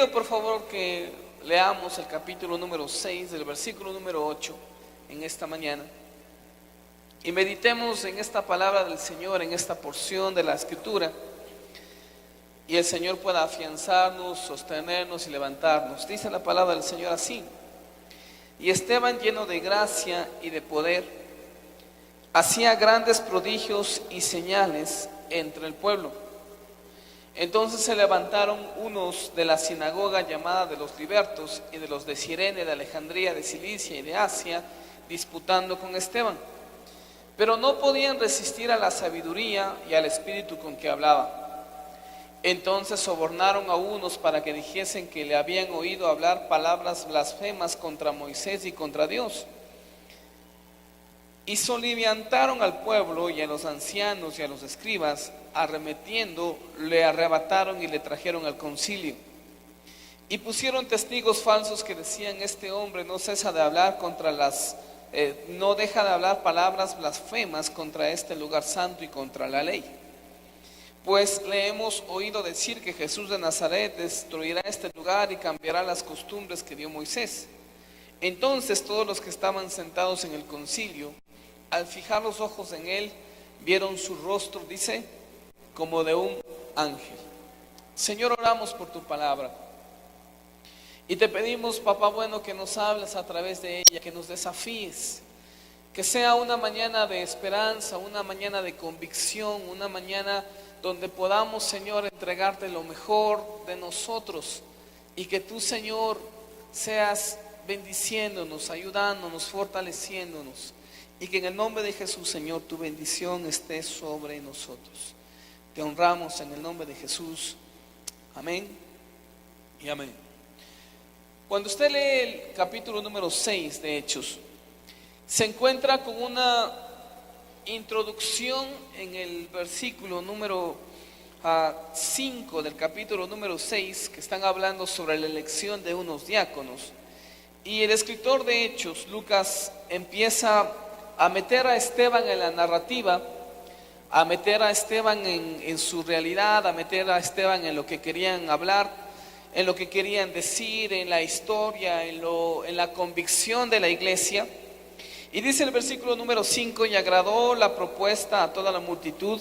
pido por favor que leamos el capítulo número 6 del versículo número 8 en esta mañana y meditemos en esta palabra del Señor, en esta porción de la Escritura, y el Señor pueda afianzarnos, sostenernos y levantarnos. Dice la palabra del Señor así: y Esteban, lleno de gracia y de poder, hacía grandes prodigios y señales entre el pueblo. Entonces se levantaron unos de la sinagoga llamada de los libertos y de los de Cirene, de Alejandría, de Cilicia y de Asia, disputando con Esteban. Pero no podían resistir a la sabiduría y al espíritu con que hablaba. Entonces sobornaron a unos para que dijesen que le habían oído hablar palabras blasfemas contra Moisés y contra Dios. Y soliviantaron al pueblo y a los ancianos y a los escribas, arremetiendo, le arrebataron y le trajeron al concilio. Y pusieron testigos falsos que decían: este hombre no cesa de hablar no deja de hablar palabras blasfemas contra este lugar santo y contra la ley. Pues le hemos oído decir que Jesús de Nazaret destruirá este lugar y cambiará las costumbres que dio Moisés. Entonces todos los que estaban sentados en el concilio, al fijar los ojos en él, vieron su rostro, dice, como de un ángel. Señor, oramos por tu palabra y te pedimos, papá bueno, que nos hables a través de ella, que nos desafíes, que sea una mañana de esperanza, una mañana de convicción, una mañana donde podamos, Señor, entregarte lo mejor de nosotros, y que tú, Señor, seas bendiciéndonos, ayudándonos, fortaleciéndonos, y que en el nombre de Jesús, Señor, tu bendición esté sobre nosotros. Te honramos en el nombre de Jesús. Amén y amén. Cuando usted lee el capítulo número 6 de Hechos, se encuentra con una introducción en el versículo número 5 del capítulo número 6, que están hablando sobre la elección de unos diáconos. Y el escritor de Hechos, Lucas, empieza a meter a Esteban en la narrativa, a meter a Esteban en su realidad, a meter a Esteban en lo que querían hablar, en lo que querían decir, en la historia, en la convicción de la iglesia. Y dice el versículo número 5: y agradó la propuesta a toda la multitud,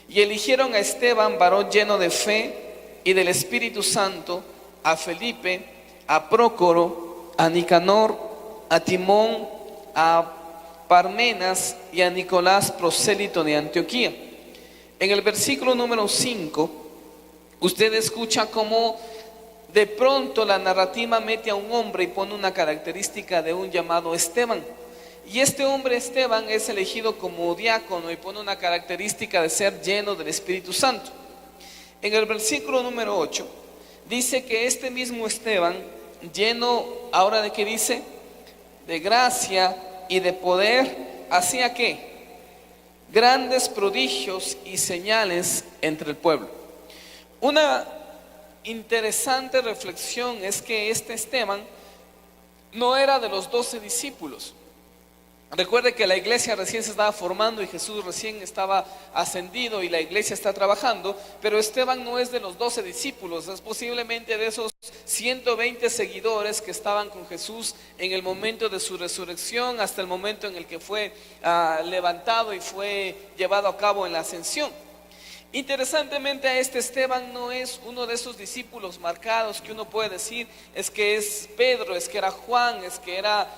y eligieron a Esteban, varón lleno de fe y del Espíritu Santo, a Felipe, a Prócoro, a Nicanor, a Timón, a Parmenas y a Nicolás, prosélito de Antioquía. En el versículo número 5, usted escucha cómo de pronto la narrativa mete a un hombre y pone una característica de un llamado Esteban. Y este hombre Esteban es elegido como diácono y pone una característica de ser lleno del Espíritu Santo. En el versículo número 8 dice que este mismo Esteban, lleno, ahora de qué dice, de gracia y de poder, hacía ¿qué? Grandes prodigios y señales entre el pueblo. Una interesante reflexión es que este Esteban no era de los 12 discípulos. Recuerde que la iglesia recién se estaba formando y Jesús recién estaba ascendido y la iglesia está trabajando, pero Esteban no es de los 12 discípulos, es posiblemente de esos 120 seguidores que estaban con Jesús en el momento de su resurrección hasta el momento en el que fue levantado y fue llevado a cabo en la ascensión. Interesantemente, a este Esteban no es uno de esos discípulos marcados que uno puede decir es que es Pedro, es que era Juan, es que era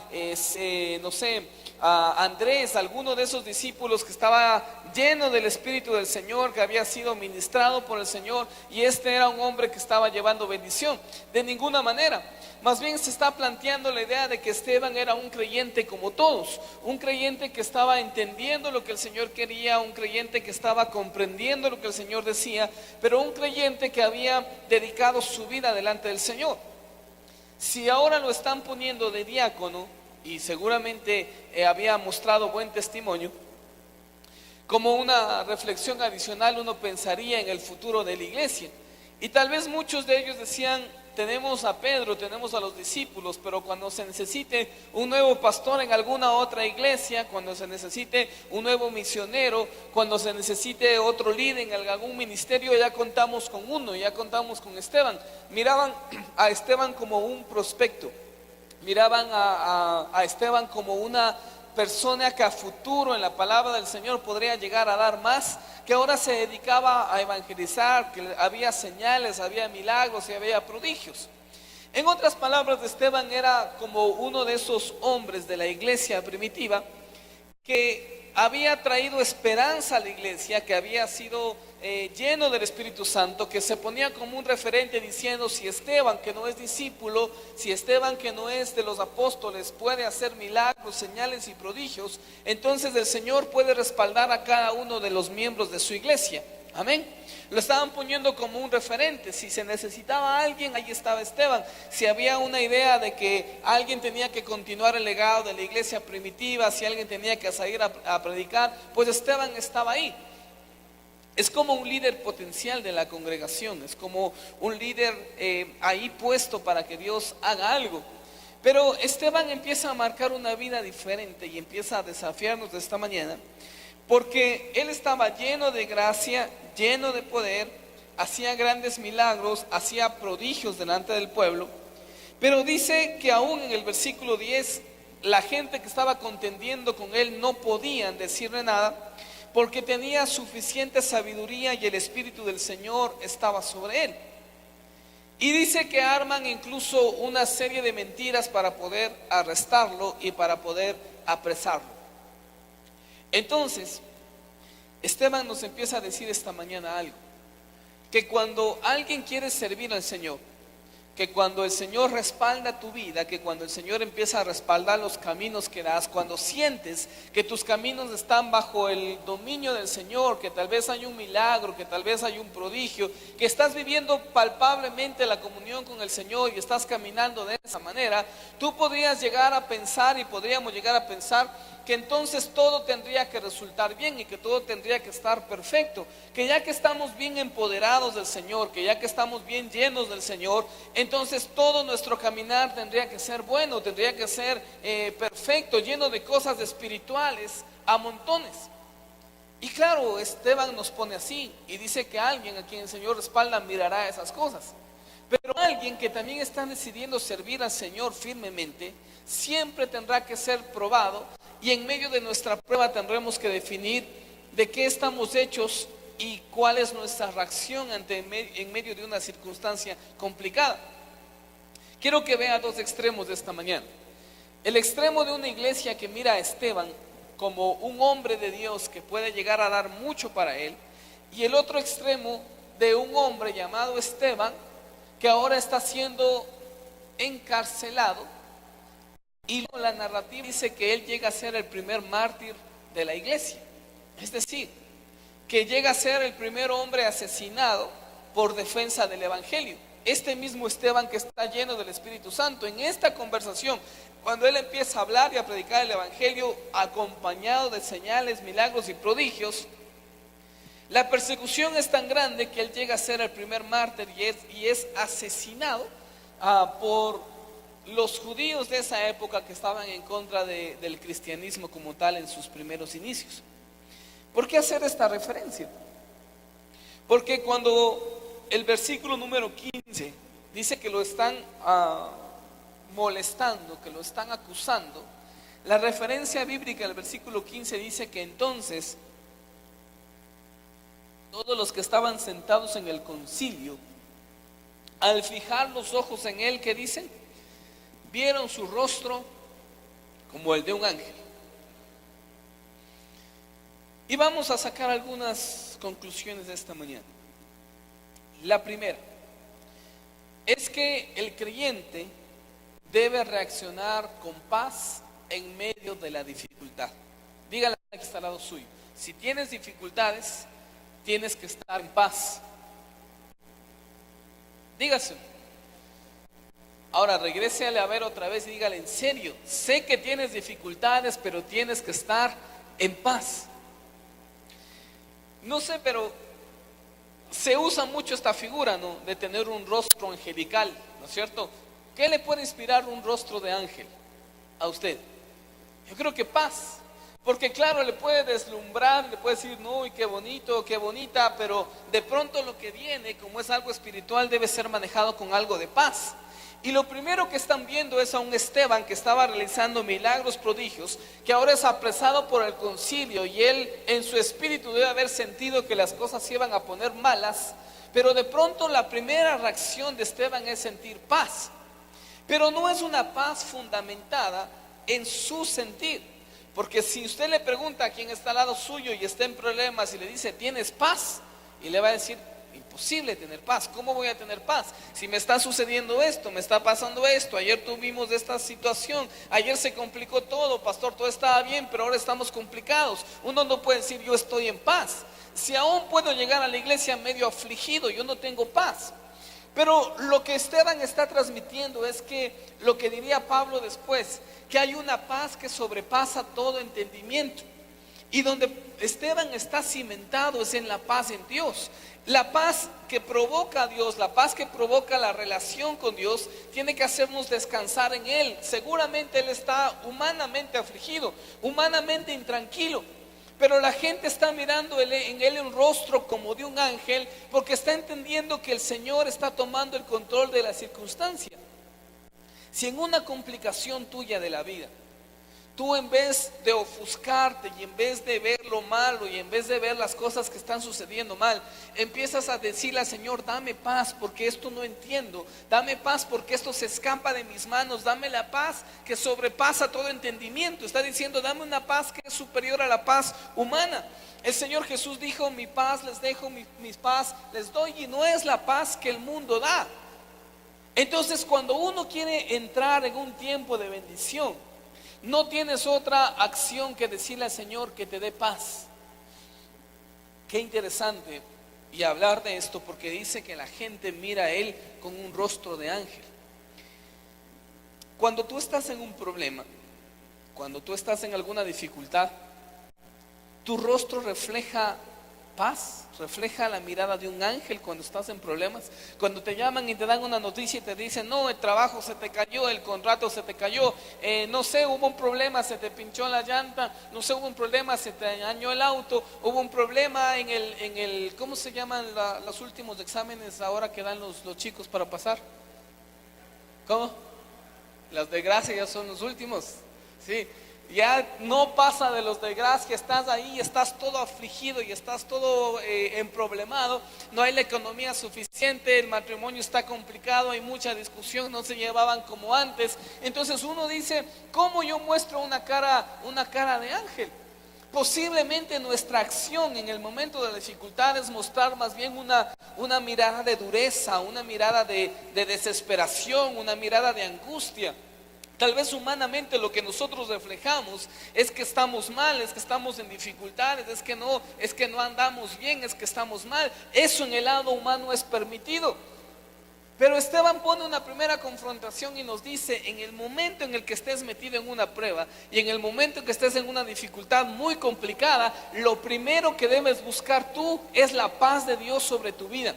Andrés, alguno de esos discípulos que estaba lleno del Espíritu del Señor, que había sido ministrado por el Señor, y este era un hombre que estaba llevando bendición. De ninguna manera. Más bien se está planteando la idea de que Esteban era un creyente como todos, un creyente que estaba entendiendo lo que el Señor quería, un creyente que estaba comprendiendo lo que el Señor decía, pero un creyente que había dedicado su vida delante del Señor. Si ahora lo están poniendo de diácono, y seguramente había mostrado buen testimonio, como una reflexión adicional uno pensaría en el futuro de la iglesia, y tal vez muchos de ellos decían: tenemos a Pedro, tenemos a los discípulos, pero cuando se necesite un nuevo pastor en alguna otra iglesia, cuando se necesite un nuevo misionero, cuando se necesite otro líder en algún ministerio, ya contamos con uno, ya contamos con Esteban. Miraban a Esteban como un prospecto, miraban a Esteban como una persona que a futuro en la palabra del Señor podría llegar a dar más, que ahora se dedicaba a evangelizar, que había señales, había milagros y había prodigios. En otras palabras, Esteban era como uno de esos hombres de la iglesia primitiva que había traído esperanza a la iglesia, que había sido lleno del Espíritu Santo, que se ponía como un referente diciendo: si Esteban, que no es discípulo, si Esteban, que no es de los apóstoles, puede hacer milagros, señales y prodigios, entonces el Señor puede respaldar a cada uno de los miembros de su iglesia. Amén. Lo estaban poniendo como un referente. Si se necesitaba a alguien, ahí estaba Esteban. Si había una idea de que alguien tenía que continuar el legado de la iglesia primitiva, si alguien tenía que salir a predicar, pues Esteban estaba ahí. Es como un líder potencial de la congregación, es como un líder ahí puesto para que Dios haga algo. Pero Esteban empieza a marcar una vida diferente y empieza a desafiarnos de esta mañana, porque él estaba lleno de gracia, lleno de poder, hacía grandes milagros, hacía prodigios delante del pueblo. Pero dice que aún en el versículo 10, la gente que estaba contendiendo con él no podían decirle nada, porque tenía suficiente sabiduría y el Espíritu del Señor estaba sobre él. Y dice que arman incluso una serie de mentiras para poder arrestarlo y para poder apresarlo. Entonces, Esteban nos empieza a decir esta mañana algo: que cuando alguien quiere servir al Señor, que cuando el Señor respalda tu vida, que cuando el Señor empieza a respaldar los caminos que das, cuando sientes que tus caminos están bajo el dominio del Señor, que tal vez hay un milagro, que tal vez hay un prodigio, que estás viviendo palpablemente la comunión con el Señor y estás caminando de esa manera, tú podrías llegar a pensar y podríamos llegar a pensar que entonces todo tendría que resultar bien y que todo tendría que estar perfecto, que ya que estamos bien empoderados del Señor, que ya que estamos bien llenos del Señor, entonces todo nuestro caminar tendría que ser bueno, tendría que ser perfecto, lleno de cosas espirituales a montones. Y claro, Esteban nos pone así y dice que alguien a quien el Señor respalda mirará esas cosas. Pero alguien que también está decidiendo servir al Señor firmemente, siempre tendrá que ser probado, y en medio de nuestra prueba tendremos que definir de qué estamos hechos y cuál es nuestra reacción en medio de una circunstancia complicada. Quiero que vea dos extremos de esta mañana. El extremo de una iglesia que mira a Esteban como un hombre de Dios que puede llegar a dar mucho para él, y el otro extremo de un hombre llamado Esteban que ahora está siendo encarcelado, y la narrativa dice que él llega a ser el primer mártir de la iglesia. Es decir, que llega a ser el primer hombre asesinado por defensa del evangelio. Este mismo Esteban que está lleno del Espíritu Santo, en esta conversación, cuando él empieza a hablar y a predicar el evangelio acompañado de señales, milagros y prodigios, la persecución es tan grande que él llega a ser el primer mártir y es asesinado por los judíos de esa época que estaban en contra del cristianismo como tal en sus primeros inicios. ¿Por qué hacer esta referencia? Porque cuando el versículo número 15 dice que lo están molestando, que lo están acusando, la referencia bíblica del versículo 15 dice que entonces todos los que estaban sentados en el concilio, al fijar los ojos en él, ¿qué dicen? Vieron su rostro como el de un ángel. Y vamos a sacar algunas conclusiones de esta mañana. La primera es que el creyente debe reaccionar con paz en medio de la dificultad. Dígale al que está al lado suyo: si tienes dificultades, tienes que estar en paz. Dígaselo. Ahora regrésele a ver otra vez y dígale: en serio, sé que tienes dificultades, pero tienes que estar en paz. No sé, pero se usa mucho esta figura, ¿no?, de tener un rostro angelical, ¿no es cierto? ¿Qué le puede inspirar un rostro de ángel a usted? Yo creo que paz. Porque claro, le puede deslumbrar, le puede decir, no, y qué bonito, qué bonita, pero de pronto lo que viene, como es algo espiritual, debe ser manejado con algo de paz. Y lo primero que están viendo es a un Esteban que estaba realizando milagros, prodigios, que ahora es apresado por el concilio, y él en su espíritu debe haber sentido que las cosas se iban a poner malas, pero de pronto la primera reacción de Esteban es sentir paz, pero no es una paz fundamentada en su sentir, porque si usted le pregunta a quien está al lado suyo y está en problemas y le dice, ¿tienes paz?, y le va a decir, imposible tener paz. ¿Cómo voy a tener paz? Si me está sucediendo esto, me está pasando esto, ayer tuvimos esta situación, ayer se complicó todo, pastor, todo estaba bien, pero ahora estamos complicados. Uno no puede decir yo estoy en paz. Si aún puedo llegar a la iglesia medio afligido, yo no tengo paz. Pero lo que Esteban está transmitiendo es que lo que diría Pablo después, que hay una paz que sobrepasa todo entendimiento. Y donde Esteban está cimentado es en la paz en Dios. La paz que provoca a Dios, la paz que provoca la relación con Dios, tiene que hacernos descansar en Él. Seguramente Él está humanamente afligido, humanamente intranquilo, pero la gente está mirando en Él un rostro como de un ángel, porque está entendiendo que el Señor está tomando el control de la circunstancia. Si en una complicación tuya de la vida, tú en vez de ofuscarte y en vez de ver lo malo y en vez de ver las cosas que están sucediendo mal, empiezas a decirle al Señor, dame paz porque esto no entiendo, dame paz porque esto se escapa de mis manos, dame la paz que sobrepasa todo entendimiento. Está diciendo, dame una paz que es superior a la paz humana. El Señor Jesús dijo, mi paz les dejo, mi paz les doy, y no es la paz que el mundo da. Entonces, cuando uno quiere entrar en un tiempo de bendición, no tienes otra acción que decirle al Señor que te dé paz. Qué interesante y hablar de esto, porque dice que la gente mira a Él con un rostro de ángel. Cuando tú estás en un problema, cuando tú estás en alguna dificultad, tu rostro refleja paz, refleja la mirada de un ángel cuando estás en problemas. Cuando te llaman y te dan una noticia y te dicen, no, el trabajo se te cayó, el contrato se te cayó, no sé, hubo un problema, se te pinchó la llanta, no sé, hubo un problema, se te dañó el auto, hubo un problema en el ¿cómo se llaman los últimos exámenes ahora que dan los chicos para pasar? ¿Cómo? Las de gracia ya son los últimos, sí. Ya no pasa de los de gracia, estás ahí, estás todo afligido y estás todo emproblemado, no hay la economía suficiente, el matrimonio está complicado, hay mucha discusión, no se llevaban como antes. Entonces uno dice, ¿cómo yo muestro una cara de ángel? Posiblemente nuestra acción en el momento de la dificultad es mostrar más bien una mirada de dureza, una mirada de desesperación, una mirada de angustia. Tal vez humanamente lo que nosotros reflejamos es que estamos mal, es que estamos en dificultades, es que no andamos bien, es que estamos mal. Eso en el lado humano es permitido. Pero Esteban pone una primera confrontación y nos dice, en el momento en el que estés metido en una prueba y en el momento en que estés en una dificultad muy complicada, lo primero que debes buscar tú es la paz de Dios sobre tu vida.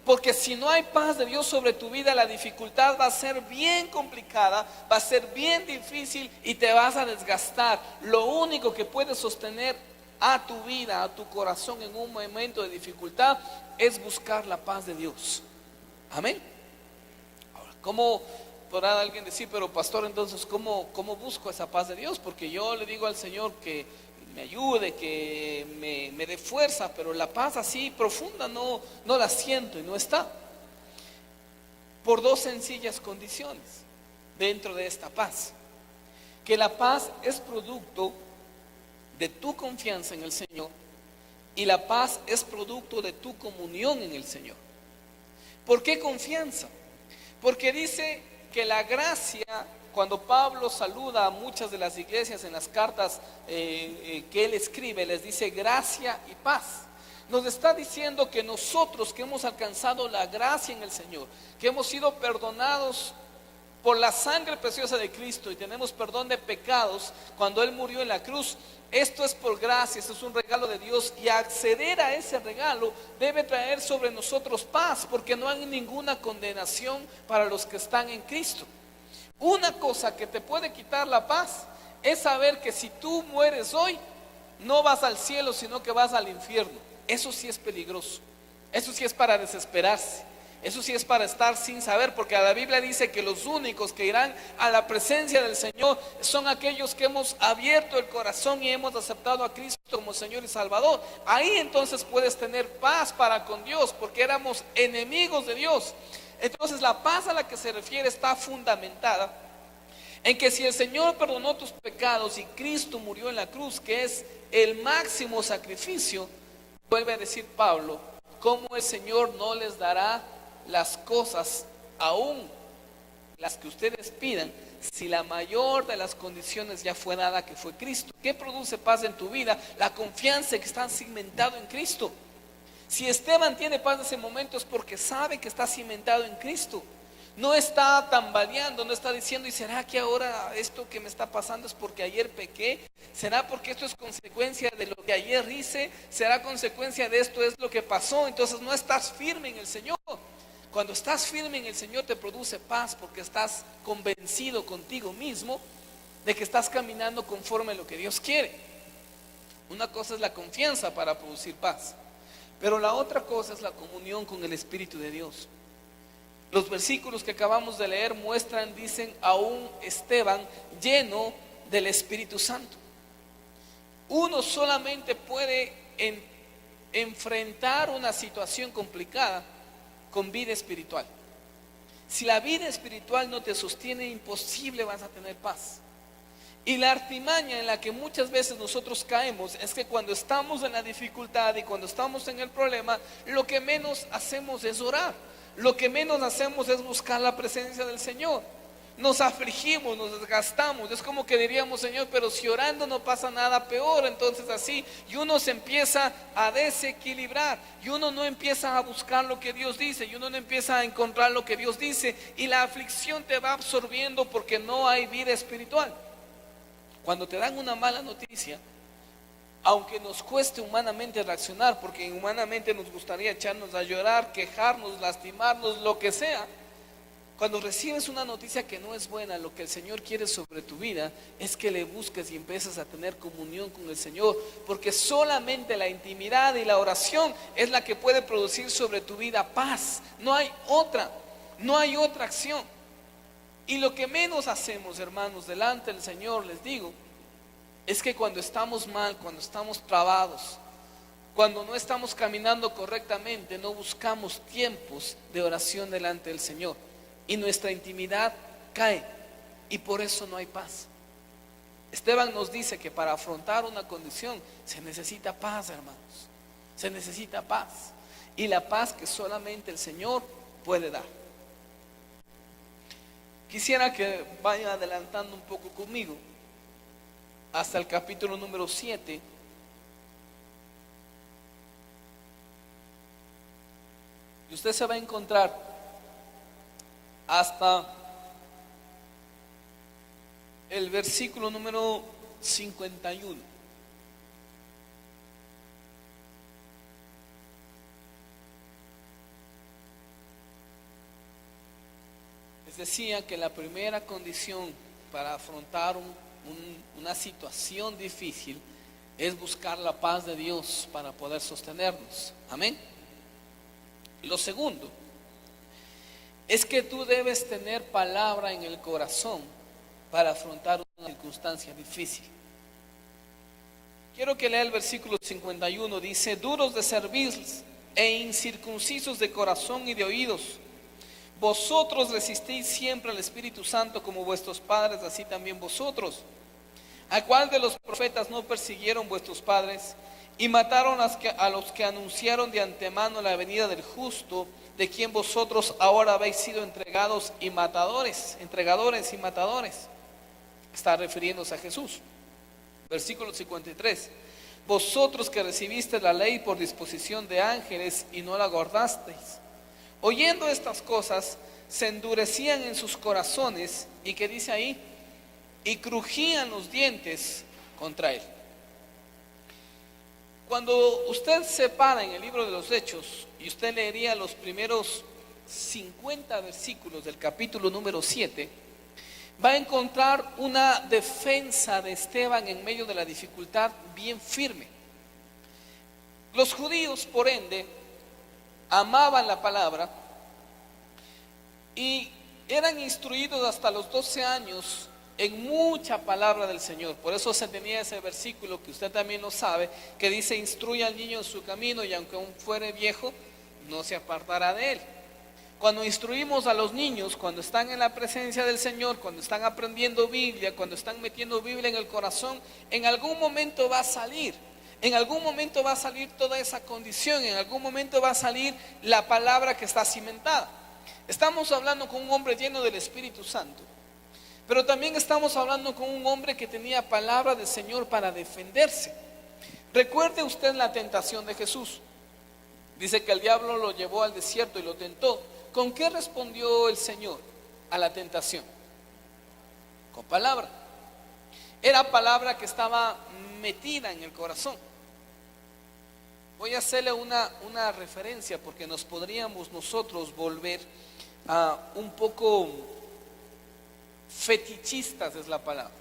Porque si no hay paz de Dios sobre tu vida, la dificultad va a ser bien complicada, va a ser bien difícil y te vas a desgastar. Lo único que puede sostener a tu vida, a tu corazón en un momento de dificultad, es buscar la paz de Dios. Amén. Ahora, ¿cómo podrá alguien decir, pero pastor, entonces, ¿cómo busco esa paz de Dios? Porque yo le digo al Señor que me ayude, que me dé fuerza, pero la paz así profunda no la siento y no está. Por dos sencillas condiciones dentro de esta paz: que la paz es producto de tu confianza en el Señor y la paz es producto de tu comunión en el Señor. ¿Por qué confianza? Porque dice que la gracia, cuando Pablo saluda a muchas de las iglesias en las cartas que él escribe, les dice gracia y paz. Nos está diciendo que nosotros que hemos alcanzado la gracia en el Señor, que hemos sido perdonados por la sangre preciosa de Cristo y tenemos perdón de pecados cuando Él murió en la cruz. Esto es por gracia, esto es un regalo de Dios, y acceder a ese regalo debe traer sobre nosotros paz, porque no hay ninguna condenación para los que están en Cristo. Una cosa que te puede quitar la paz es saber que si tú mueres hoy, no vas al cielo, sino que vas al infierno. Eso sí es peligroso, eso sí es para desesperarse. Eso sí es para estar sin saber, porque la Biblia dice que los únicos que irán a la presencia del Señor son aquellos que hemos abierto el corazón y hemos aceptado a Cristo como Señor y Salvador. Ahí entonces puedes tener paz para con Dios, porque éramos enemigos de Dios. Entonces la paz a la que se refiere está fundamentada en que si el Señor perdonó tus pecados y Cristo murió en la cruz, que es el máximo sacrificio, vuelve a decir Pablo, ¿cómo el Señor no les dará las cosas, aún las que ustedes pidan, si la mayor de las condiciones ya fue dada, que fue Cristo? ¿Qué produce paz en tu vida? La confianza que está cimentado en Cristo. Si Esteban tiene paz en ese momento es porque sabe que está cimentado en Cristo. No está tambaleando, no está diciendo, ¿y será que ahora esto que me está pasando es porque ayer pequé? ¿Será porque esto es consecuencia de lo que ayer hice? ¿Será consecuencia de esto es lo que pasó? Entonces no estás firme en el Señor. Cuando estás firme en el Señor te produce paz, porque estás convencido contigo mismo de que estás caminando conforme a lo que Dios quiere. Una cosa es la confianza para producir paz, pero la otra cosa es la comunión con el Espíritu de Dios. Los versículos que acabamos de leer muestran, dicen, a un Esteban lleno del Espíritu Santo. Uno solamente puede enfrentar una situación complicada con vida espiritual. Si la vida espiritual no te sostiene, imposible vas a tener paz. Y la artimaña en la que muchas veces nosotros caemos es que cuando estamos en la dificultad y cuando estamos en el problema, lo que menos hacemos es orar. Lo que menos hacemos es buscar la presencia del Señor. Nos afligimos, nos desgastamos. Es como que diríamos, Señor, pero si orando no pasa nada, peor. Entonces así, y uno se empieza a desequilibrar, y uno no empieza a buscar lo que Dios dice, y uno no empieza a encontrar lo que Dios dice, y la aflicción te va absorbiendo porque no hay vida espiritual. Cuando te dan una mala noticia, aunque nos cueste humanamente reaccionar, porque humanamente nos gustaría echarnos a llorar, quejarnos, lastimarnos, lo que sea, cuando recibes una noticia que no es buena, lo que el Señor quiere sobre tu vida es que le busques y empieces a tener comunión con el Señor, porque solamente la intimidad y la oración es la que puede producir sobre tu vida paz. No hay otra acción. Y lo que menos hacemos, hermanos, delante del Señor, les digo, es que cuando estamos mal, cuando estamos trabados, cuando no estamos caminando correctamente, no buscamos tiempos de oración delante del Señor. Y nuestra intimidad cae, y por eso no hay paz. Esteban nos dice que para afrontar una condición se necesita paz, hermanos. Se necesita paz. Y la paz que solamente el Señor puede dar. Quisiera que vayan adelantando un poco conmigo hasta el capítulo número 7. Y usted se va a encontrar hasta el versículo número 51. Les decía que la primera condición para afrontar una situación difícil es buscar la paz de Dios para poder sostenernos. Amén. Lo segundo es que tú debes tener palabra en el corazón para afrontar una circunstancia difícil. Quiero que lea el versículo 51. Dice: duros de cerviz e incircuncisos de corazón y de oídos, vosotros resistís siempre al Espíritu Santo como vuestros padres, así también vosotros. ¿A cuál de los profetas no persiguieron vuestros padres y mataron a los que anunciaron de antemano la venida del justo, de quien vosotros ahora habéis sido entregadores y matadores? Está refiriéndose a Jesús. Versículo 53. Vosotros que recibisteis la ley por disposición de ángeles y no la guardasteis. Oyendo estas cosas, se endurecían en sus corazones, y que dice ahí, y crujían los dientes contra él. Cuando usted se para en el libro de los Hechos y usted leería los primeros 50 versículos del capítulo número 7, va a encontrar una defensa de Esteban en medio de la dificultad bien firme. Los judíos, por ende, amaban la palabra y eran instruidos hasta los 12 años en mucha palabra del Señor. Por eso se tenía ese versículo que usted también lo sabe, que dice: instruye al niño en su camino, y aunque aún fuere viejo, no se apartará de él. Cuando instruimos a los niños, cuando están en la presencia del Señor, cuando están aprendiendo Biblia, cuando están metiendo Biblia en el corazón, en algún momento va a salir. En algún momento va a salir toda esa condición, en algún momento va a salir la palabra que está cimentada. Estamos hablando con un hombre lleno del Espíritu Santo, pero también estamos hablando con un hombre que tenía palabra del Señor para defenderse. Recuerde usted la tentación de Jesús. Dice que el diablo lo llevó al desierto y lo tentó. ¿Con qué respondió el Señor a la tentación? Con palabra. Era palabra que estaba metida en el corazón. Voy a hacerle una referencia, porque nos podríamos nosotros volver a un poco fetichistas, es la palabra.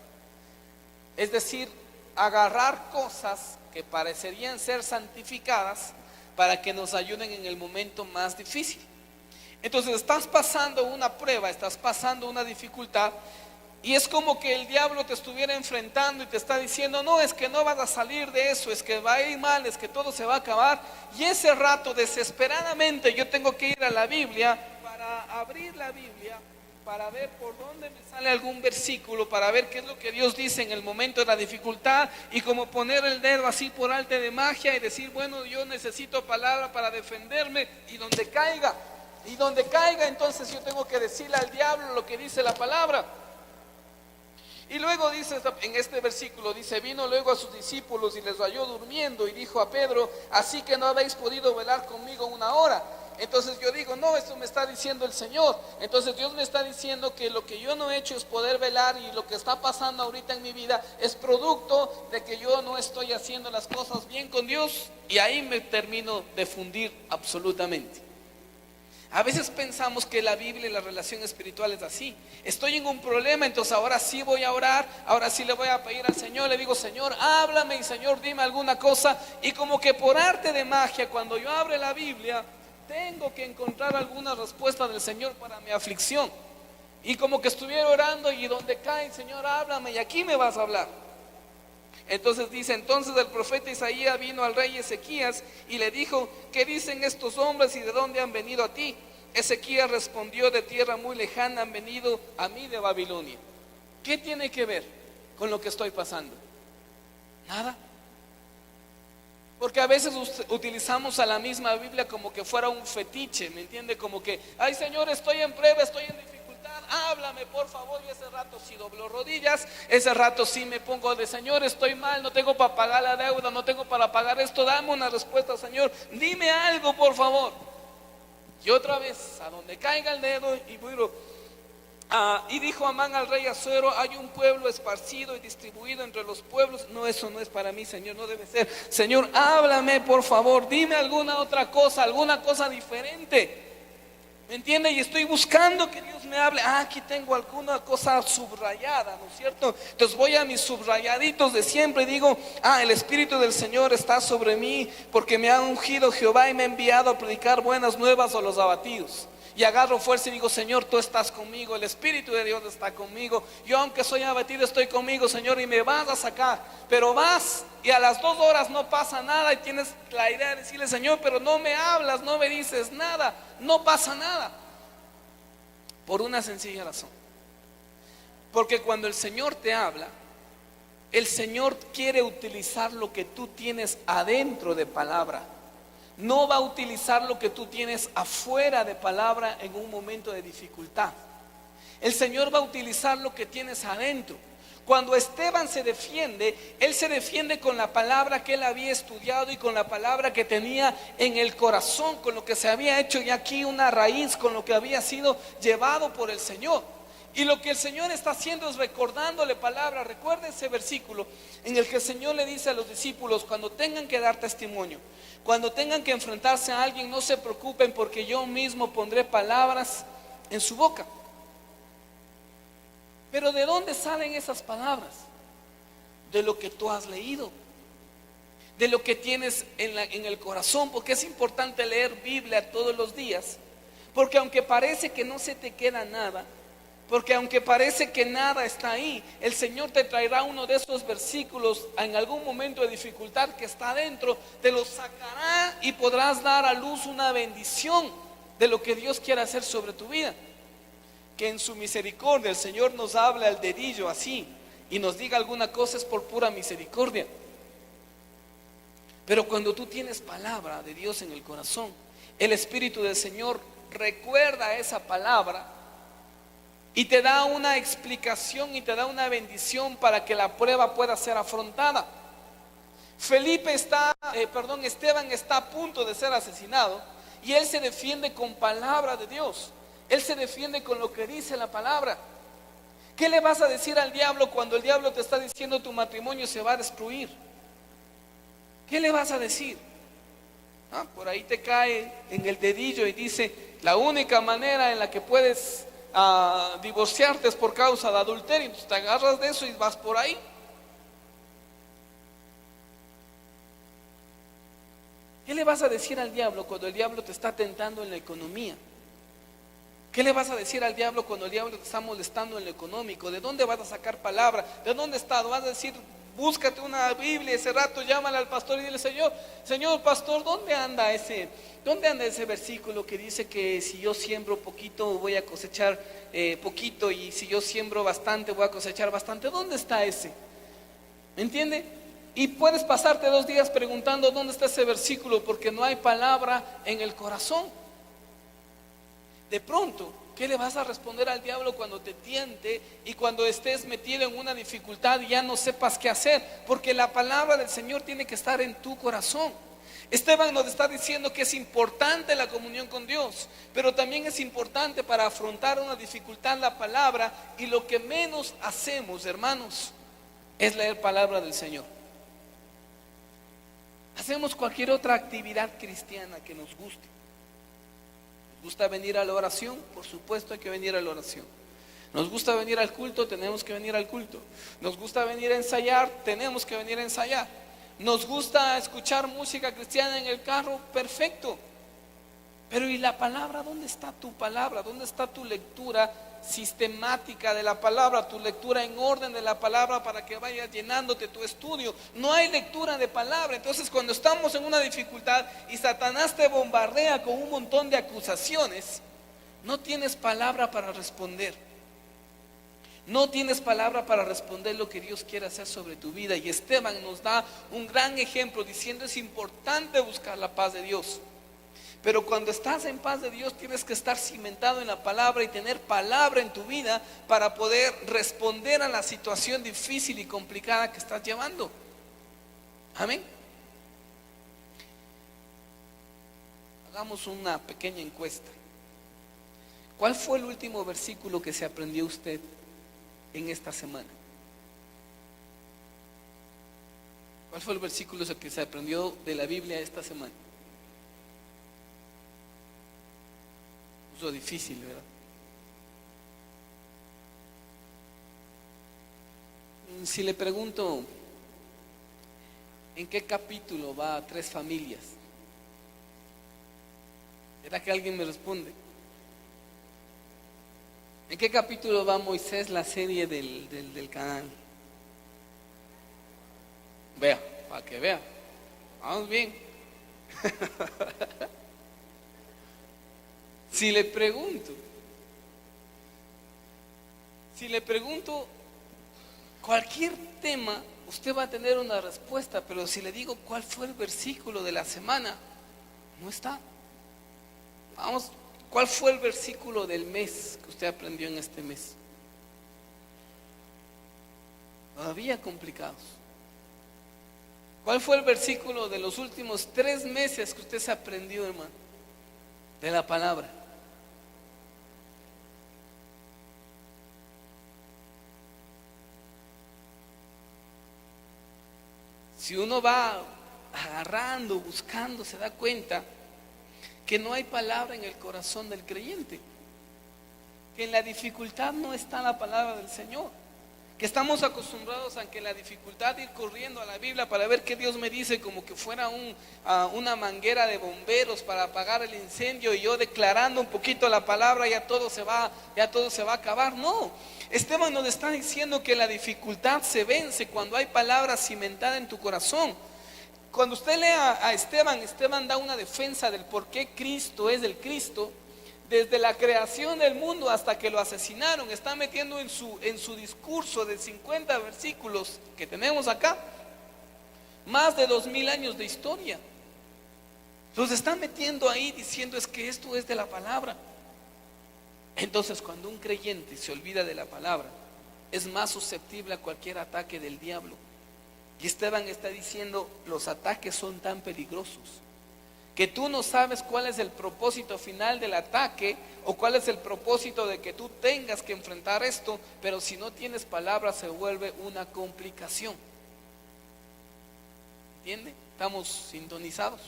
Es decir, agarrar cosas que parecerían ser santificadas para que nos ayuden en el momento más difícil. Entonces estás pasando una prueba, estás pasando una dificultad, y es como que el diablo te estuviera enfrentando y te está diciendo: no, es que no vas a salir de eso, es que va a ir mal, es que todo se va a acabar. Y ese rato desesperadamente yo tengo que ir a la Biblia, para abrir la Biblia, para ver por dónde me sale algún versículo, para ver qué es lo que Dios dice en el momento de la dificultad, y como poner el dedo así por arte de magia y decir: bueno, yo necesito palabra para defenderme, y donde caiga, entonces yo tengo que decirle al diablo lo que dice la palabra. Y luego dice, en este versículo dice: vino luego a sus discípulos y les halló durmiendo, y dijo a Pedro: así que no habéis podido velar conmigo 1 hora. Entonces yo digo: no, esto me está diciendo el Señor. Entonces Dios me está diciendo que lo que yo no he hecho es poder velar, y lo que está pasando ahorita en mi vida es producto de que yo no estoy haciendo las cosas bien con Dios, y ahí me termino de fundir absolutamente. A veces pensamos que la Biblia y la relación espiritual es así. Estoy en un problema, entonces ahora sí voy a orar, ahora sí le voy a pedir al Señor, le digo: Señor, háblame, y Señor, dime alguna cosa. Y como que por arte de magia, cuando yo abro la Biblia, tengo que encontrar alguna respuesta del Señor para mi aflicción. Y como que estuviera orando, y donde cae: Señor, háblame, y aquí me vas a hablar. Entonces dice: entonces el profeta Isaías vino al rey Ezequías y le dijo: ¿qué dicen estos hombres y de dónde han venido a ti? Ezequías respondió: de tierra muy lejana han venido a mí de Babilonia. ¿Qué tiene que ver con lo que estoy pasando? Nada. Porque a veces utilizamos a la misma Biblia como que fuera un fetiche, ¿me entiende? Como que: ay, Señor, estoy en prueba, estoy en dificultad, háblame por favor. Y ese rato sí doblo rodillas, ese rato sí me pongo de: Señor, estoy mal, no tengo para pagar la deuda, no tengo para pagar esto, dame una respuesta, Señor, dime algo por favor. Y otra vez, a donde caiga el dedo, y bueno, y dijo Amán al rey Asuero: hay un pueblo esparcido y distribuido entre los pueblos. No, eso no es para mí, Señor, no debe ser. Señor, háblame por favor, dime alguna otra cosa, alguna cosa diferente. ¿Me entiende? Y estoy buscando que Dios me hable. Aquí tengo alguna cosa subrayada, ¿no es cierto? Entonces voy a mis subrayaditos de siempre y digo: el Espíritu del Señor está sobre mí, porque me ha ungido Jehová y me ha enviado a predicar buenas nuevas a los abatidos. Y agarro fuerza y digo: Señor, tú estás conmigo, el Espíritu de Dios está conmigo. Yo, aunque soy abatido, estoy conmigo, Señor, y me vas a sacar. Pero vas, y a las 2 horas no pasa nada, y tienes la idea de decirle: Señor, pero no me hablas, no me dices nada, no pasa nada. Por una sencilla razón: porque cuando el Señor te habla, el Señor quiere utilizar lo que tú tienes adentro de palabra. No va a utilizar lo que tú tienes afuera de palabra en un momento de dificultad. El Señor va a utilizar lo que tienes adentro. Cuando Esteban se defiende, él se defiende con la palabra que él había estudiado y con la palabra que tenía en el corazón, con lo que se había hecho ya aquí una raíz, con lo que había sido llevado por el Señor. Y lo que el Señor está haciendo es recordándole palabra. Recuerda ese versículo en el que el Señor le dice a los discípulos: cuando tengan que dar testimonio, cuando tengan que enfrentarse a alguien, no se preocupen, porque yo mismo pondré palabras en su boca. Pero ¿de dónde salen esas palabras? De lo que tú has leído, de lo que tienes en el corazón, porque es importante leer Biblia todos los días, porque aunque parece que no se te queda nada, porque aunque parece que nada está ahí, el Señor te traerá uno de esos versículos en algún momento de dificultad que está adentro, te lo sacará y podrás dar a luz una bendición de lo que Dios quiere hacer sobre tu vida. Que en su misericordia el Señor nos hable al dedillo así y nos diga alguna cosa, es por pura misericordia. Pero cuando tú tienes palabra de Dios en el corazón, el Espíritu del Señor recuerda esa palabra y te da una explicación y te da una bendición para que la prueba pueda ser afrontada. Esteban está a punto de ser asesinado y él se defiende con palabra de Dios. Él se defiende con lo que dice la palabra. ¿Qué le vas a decir al diablo cuando el diablo te está diciendo tu matrimonio se va a destruir? ¿Qué le vas a decir? Por ahí te cae en el dedillo y dice: la única manera en la que puedes divorciarte es por causa de adulterio. Entonces te agarras de eso y vas por ahí. ¿Qué le vas a decir al diablo cuando el diablo te está tentando en la economía? ¿Qué le vas a decir al diablo cuando el diablo te está molestando en lo económico? ¿De dónde vas a sacar palabra? ¿De dónde está? Vas a decir: búscate una Biblia. Ese rato llámale al pastor y dile: Señor pastor, ¿dónde anda ese versículo que dice que si yo siembro poquito voy a cosechar poquito, y si yo siembro bastante voy a cosechar bastante? ¿Dónde está ese? ¿Me entiende? Y puedes pasarte 2 días preguntando dónde está ese versículo, porque no hay palabra en el corazón. De pronto, ¿qué le vas a responder al diablo cuando te tiente y cuando estés metido en una dificultad y ya no sepas qué hacer? Porque la palabra del Señor tiene que estar en tu corazón. Esteban nos está diciendo que es importante la comunión con Dios, pero también es importante para afrontar una dificultad la palabra, y lo que menos hacemos, hermanos, es leer palabra del Señor. Hacemos cualquier otra actividad cristiana que nos guste. ¿Nos gusta venir a la oración? Por supuesto hay que venir a la oración. ¿Nos gusta venir al culto? Tenemos que venir al culto. ¿Nos gusta venir a ensayar? Tenemos que venir a ensayar. ¿Nos gusta escuchar música cristiana en el carro? Perfecto. Pero ¿y la palabra? ¿Dónde está tu palabra? ¿Dónde está tu lectura sistemática de la palabra? Tu lectura en orden de la palabra, para que vayas llenándote tu estudio. No hay lectura de palabra. Entonces, cuando estamos en una dificultad y Satanás te bombardea con un montón de acusaciones, no tienes palabra para responder. No tienes palabra para responder lo que Dios quiere hacer sobre tu vida. Y Esteban nos da un gran ejemplo diciendo: es importante buscar la paz de Dios. Pero cuando estás en paz de Dios, tienes que estar cimentado en la palabra y tener palabra en tu vida para poder responder a la situación difícil y complicada que estás llevando. Amén. Hagamos una pequeña encuesta. ¿Cuál fue el último versículo que se aprendió usted en esta semana? ¿Cuál fue el versículo que se aprendió de la Biblia esta semana? Eso es difícil, ¿verdad? Si le pregunto: ¿en qué capítulo va 3 familias? ¿Será que alguien me responde? ¿En qué capítulo va Moisés, la serie del canal? Vea, para que vea. Vamos bien. Si le pregunto cualquier tema, usted va a tener una respuesta. Pero si le digo cuál fue el versículo de la semana, no está. Vamos, ¿cuál fue el versículo del mes que usted aprendió en este mes? todavía complicados. ¿Cuál fue el versículo de los últimos 3 meses que usted se aprendió, hermano, de la palabra? Si uno va agarrando, buscando, se da cuenta que no hay palabra en el corazón del creyente, que en la dificultad no está la palabra del Señor, que estamos acostumbrados a que en la dificultad ir corriendo a la Biblia para ver qué Dios me dice, como que fuera una manguera de bomberos para apagar el incendio, y yo declarando un poquito la palabra, ya todo se va a acabar. No, Esteban nos está diciendo que la dificultad se vence cuando hay palabra cimentada en tu corazón. Cuando usted lea a Esteban, Esteban da una defensa del por qué Cristo es el Cristo. Desde la creación del mundo hasta que lo asesinaron, está metiendo en su discurso de 50 versículos que tenemos acá, más de 2000 años de historia. Entonces está metiendo ahí diciendo es que esto es de la palabra. Entonces cuando un creyente se olvida de la palabra, es más susceptible a cualquier ataque del diablo. Y Esteban está diciendo, los ataques son tan peligrosos que tú no sabes cuál es el propósito final del ataque, o cuál es el propósito de que tú tengas que enfrentar esto, pero si no tienes palabra se vuelve una complicación. ¿Entiende? Estamos sintonizados.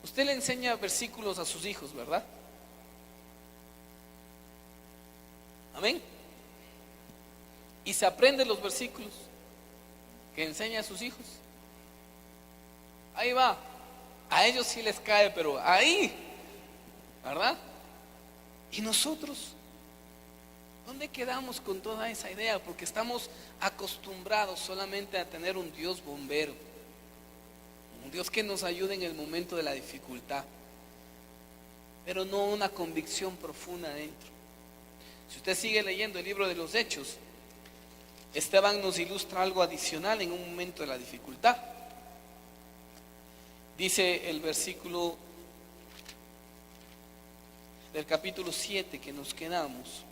Usted le enseña versículos a sus hijos, ¿verdad? Amén. Y se aprende los versículos que enseña a sus hijos. Ahí va. A ellos sí les cae, pero ahí, ¿verdad? ¿Y nosotros? ¿Dónde quedamos con toda esa idea? Porque estamos acostumbrados solamente a tener un Dios bombero, un Dios que nos ayude en el momento de la dificultad, pero no una convicción profunda dentro. Si usted sigue leyendo el libro de los Hechos, Esteban nos ilustra algo adicional en un momento de la dificultad. Dice el versículo del capítulo 7 que nos quedamos.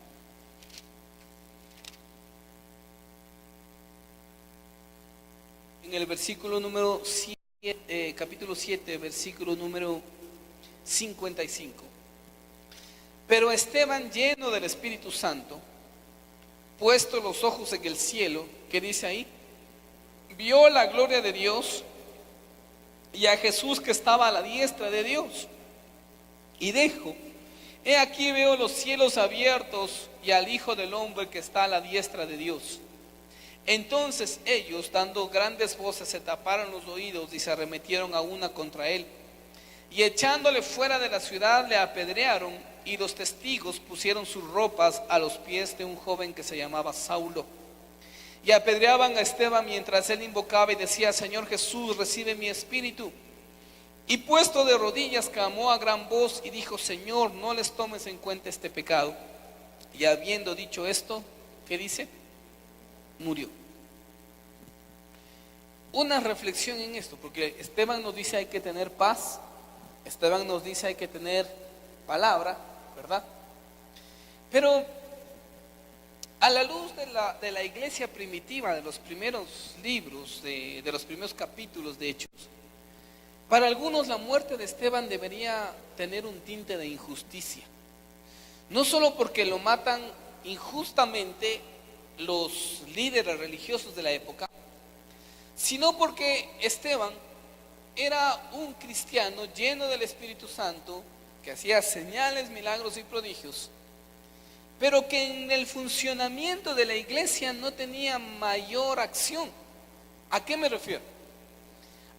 En el versículo número 7, capítulo 7, versículo número 55. Pero Esteban, lleno del Espíritu Santo, puesto los ojos en el cielo, ¿qué dice ahí? Vio la gloria de Dios y a Jesús que estaba a la diestra de Dios. Y dijo: he aquí veo los cielos abiertos y al Hijo del Hombre que está a la diestra de Dios. Entonces ellos, dando grandes voces, se taparon los oídos y se arremetieron a una contra él. Y echándole fuera de la ciudad le apedrearon, y los testigos pusieron sus ropas a los pies de un joven que se llamaba Saulo. Y apedreaban a Esteban mientras él invocaba y decía: Señor Jesús, recibe mi espíritu. Y puesto de rodillas clamó a gran voz y dijo: Señor, no les tomes en cuenta este pecado. Y habiendo dicho esto, ¿qué dice? Murió. Una reflexión en esto, porque Esteban nos dice hay que tener paz, Esteban nos dice hay que tener palabra, ¿verdad? Pero a la luz de la iglesia primitiva, de los primeros libros, de los primeros capítulos de Hechos, para algunos la muerte de Esteban debería tener un tinte de injusticia. No solo porque lo matan injustamente los líderes religiosos de la época, sino porque Esteban era un cristiano lleno del Espíritu Santo, que hacía señales, milagros y prodigios, pero que en el funcionamiento de la iglesia no tenía mayor acción. ¿A qué me refiero?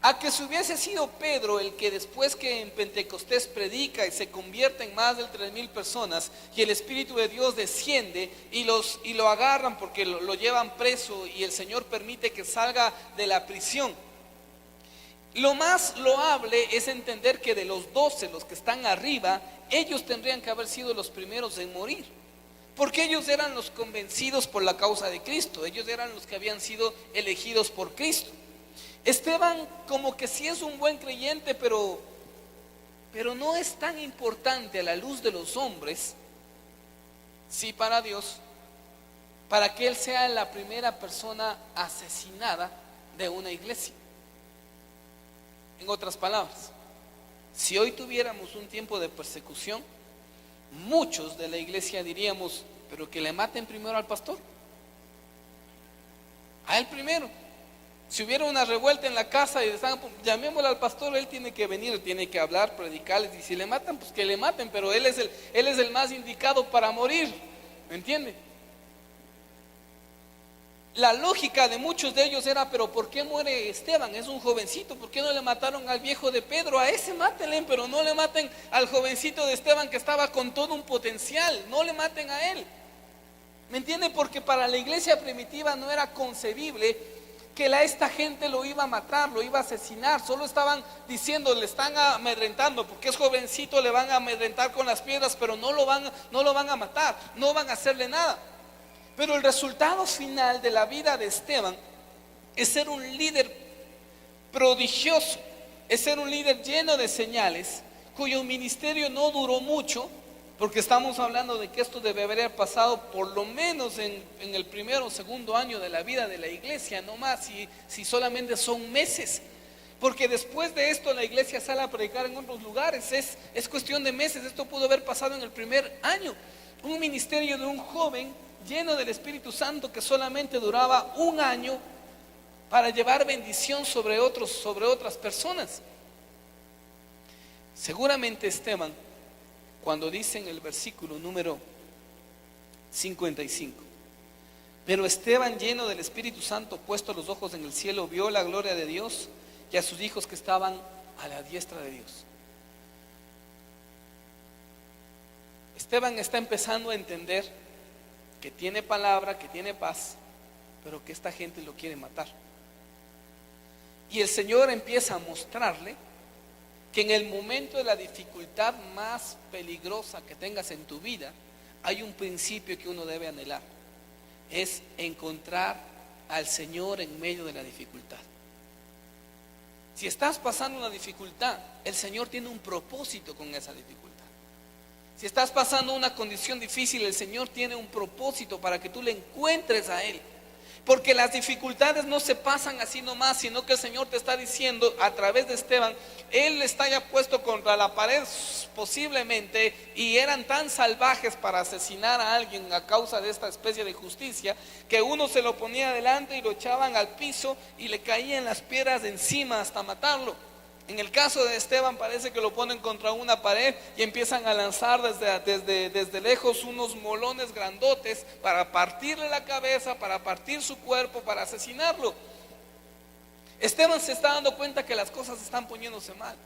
A que si hubiese sido Pedro el que después que en Pentecostés predica y se convierte en más de 3000 personas, y el Espíritu de Dios desciende y lo agarran porque lo llevan preso y el Señor permite que salga de la prisión, lo más loable es entender que de los 12, los que están arriba, ellos tendrían que haber sido los primeros en morir, porque ellos eran los convencidos por la causa de Cristo, ellos eran los que habían sido elegidos por Cristo. Esteban como que sí es un buen creyente, pero no es tan importante a la luz de los hombres. Sí, para Dios para que él sea la primera persona asesinada de una iglesia. En otras palabras, si hoy tuviéramos un tiempo de persecución, muchos de la iglesia diríamos, pero que le maten primero al pastor, a él primero. Si hubiera una revuelta en la casa y están, llamémosle al pastor, él tiene que venir, tiene que hablar, predicarles, y si le matan, pues que le maten, pero él es el más indicado para morir, ¿me entiende? La lógica de muchos de ellos era, pero ¿por qué muere Esteban? Es un jovencito, ¿por qué no le mataron al viejo de Pedro? A ese mátenle, pero no le maten al jovencito de Esteban que estaba con todo un potencial, no le maten a él. ¿Me entiende? Porque para la iglesia primitiva no era concebible que esta gente lo iba a matar, lo iba a asesinar. Solo estaban diciendo, le están amedrentando, porque es jovencito, le van a amedrentar con las piedras, pero no lo van a matar, no van a hacerle nada. Pero el resultado final de la vida de Esteban es ser un líder prodigioso, es ser un líder lleno de señales, cuyo ministerio no duró mucho, porque estamos hablando de que esto debe haber pasado por lo menos en el primero o segundo año de la vida de la iglesia, no más, si solamente son meses. Porque después de esto la iglesia sale a predicar en otros lugares, es cuestión de meses. Esto pudo haber pasado en el primer año. Un ministerio de un joven lleno del Espíritu Santo que solamente duraba un año para llevar bendición sobre otras personas. Seguramente Esteban, cuando dice en el versículo número 55, pero Esteban, lleno del Espíritu Santo, puesto los ojos en el cielo, vio la gloria de Dios y a sus hijos que estaban a la diestra de Dios. Esteban está empezando a entender que tiene palabra, que tiene paz, pero que esta gente lo quiere matar. Y el Señor empieza a mostrarle que en el momento de la dificultad más peligrosa que tengas en tu vida, hay un principio que uno debe anhelar: es encontrar al Señor en medio de la dificultad. Si estás pasando una dificultad, el Señor tiene un propósito con esa dificultad. Si estás pasando una condición difícil, el Señor tiene un propósito para que tú le encuentres a Él. Porque las dificultades no se pasan así nomás, sino que el Señor te está diciendo a través de Esteban, Él está ya puesto contra la pared posiblemente, y eran tan salvajes para asesinar a alguien a causa de esta especie de justicia, que uno se lo ponía delante y lo echaban al piso y le caían las piedras de encima hasta matarlo. En el caso de Esteban parece que lo ponen contra una pared y empiezan a lanzar desde lejos unos molones grandotes para partirle la cabeza, para partir su cuerpo, para asesinarlo. Esteban se está dando cuenta que las cosas están poniéndose mal.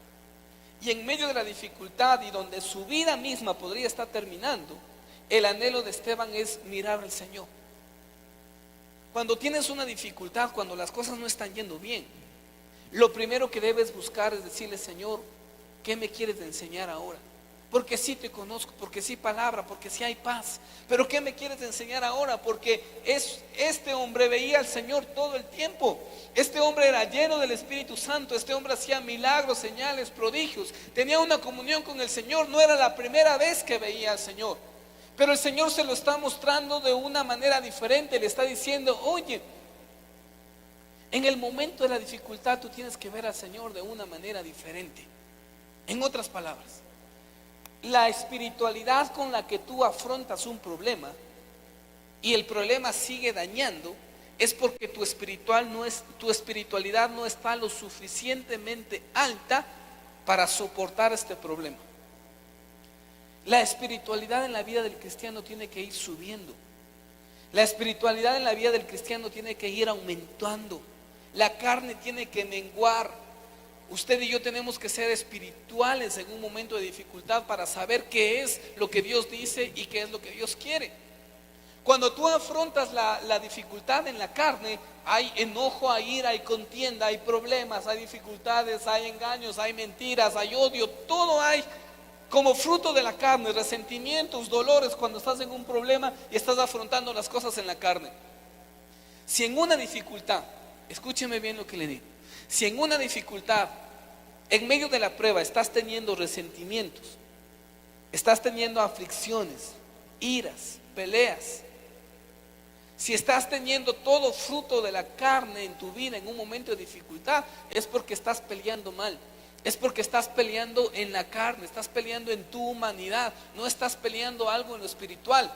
Y en medio de la dificultad y donde su vida misma podría estar terminando, el anhelo de Esteban es mirar al Señor. Cuando tienes una dificultad, cuando las cosas no están yendo bien, lo primero que debes buscar es decirle: Señor, ¿qué me quieres enseñar ahora? Porque sí te conozco, porque sí palabra, porque sí hay paz. Pero ¿qué me quieres enseñar ahora? Porque este hombre veía al Señor todo el tiempo. Este hombre era lleno del Espíritu Santo. Este hombre hacía milagros, señales, prodigios. Tenía una comunión con el Señor. No era la primera vez que veía al Señor. Pero el Señor se lo está mostrando de una manera diferente. Le está diciendo: oye, en el momento de la dificultad tú tienes que ver al Señor de una manera diferente. En otras palabras, la espiritualidad con la que tú afrontas un problema y el problema sigue dañando, es porque tu espiritualidad no está lo suficientemente alta para soportar este problema. La espiritualidad en la vida del cristiano tiene que ir subiendo. La espiritualidad en la vida del cristiano tiene que ir aumentando. La carne tiene que menguar. Usted y yo tenemos que ser espirituales en un momento de dificultad para saber qué es lo que Dios dice y qué es lo que Dios quiere. Cuando tú afrontas la dificultad en la carne, hay enojo, hay ira, hay contienda, hay problemas, hay dificultades, hay engaños, hay mentiras, hay odio, todo hay como fruto de la carne, resentimientos, dolores cuando estás en un problema y estás afrontando las cosas en la carne. Si en una dificultad, escúcheme bien lo que le digo, si en una dificultad, en medio de la prueba, estás teniendo resentimientos, estás teniendo aflicciones, iras, peleas, Si estás teniendo todo fruto de la carne en tu vida en un momento de dificultad, es porque estás peleando mal. Es porque estás peleando en la carne, estás peleando en tu humanidad, no estás peleando algo en lo espiritual.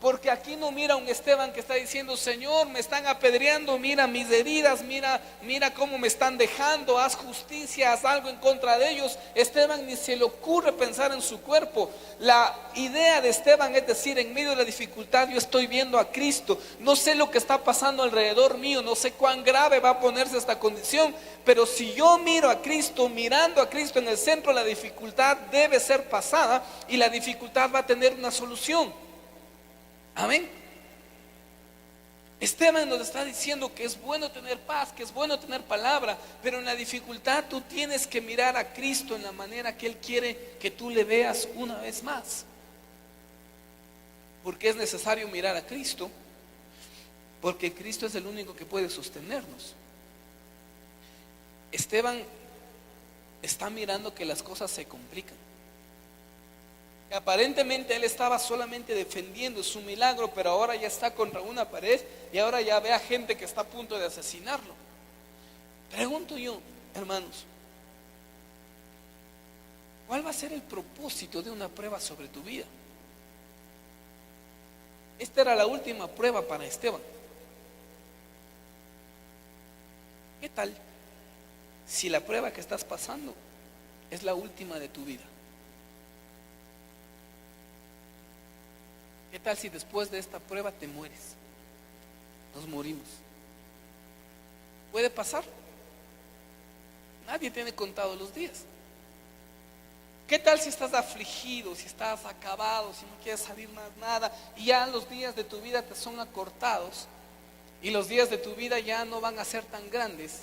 Porque aquí no mira un Esteban que está diciendo: Señor, me están apedreando, mira mis heridas, mira cómo me están dejando, haz justicia, haz algo en contra de ellos. Esteban ni se le ocurre pensar en su cuerpo. La idea de Esteban es decir: en medio de la dificultad yo estoy viendo a Cristo, no sé lo que está pasando alrededor mío, no sé cuán grave va a ponerse esta condición, pero si yo miro a Cristo, mirando a Cristo en el centro, la dificultad debe ser pasada y la dificultad va a tener una solución. Amén. Esteban nos está diciendo que es bueno tener paz, que es bueno tener palabra, pero en la dificultad tú tienes que mirar a Cristo en la manera que Él quiere que tú le veas una vez más. Porque es necesario mirar a Cristo, porque Cristo es el único que puede sostenernos. Esteban está mirando que las cosas se complican. Aparentemente él estaba solamente defendiendo su milagro, pero ahora ya está contra una pared y ahora ya ve a gente que está a punto de asesinarlo. Pregunto yo, hermanos, ¿cuál va a ser el propósito de una prueba sobre tu vida? Esta era la última prueba para Esteban. ¿Qué tal si la prueba que estás pasando es la última de tu vida? ¿Qué tal si después de esta prueba te mueres? Nos morimos. ¿Puede pasar? Nadie tiene contado los días. ¿Qué tal si estás afligido, si estás acabado, si no quieres salir más nada y ya los días de tu vida te son acortados y los días de tu vida ya no van a ser tan grandes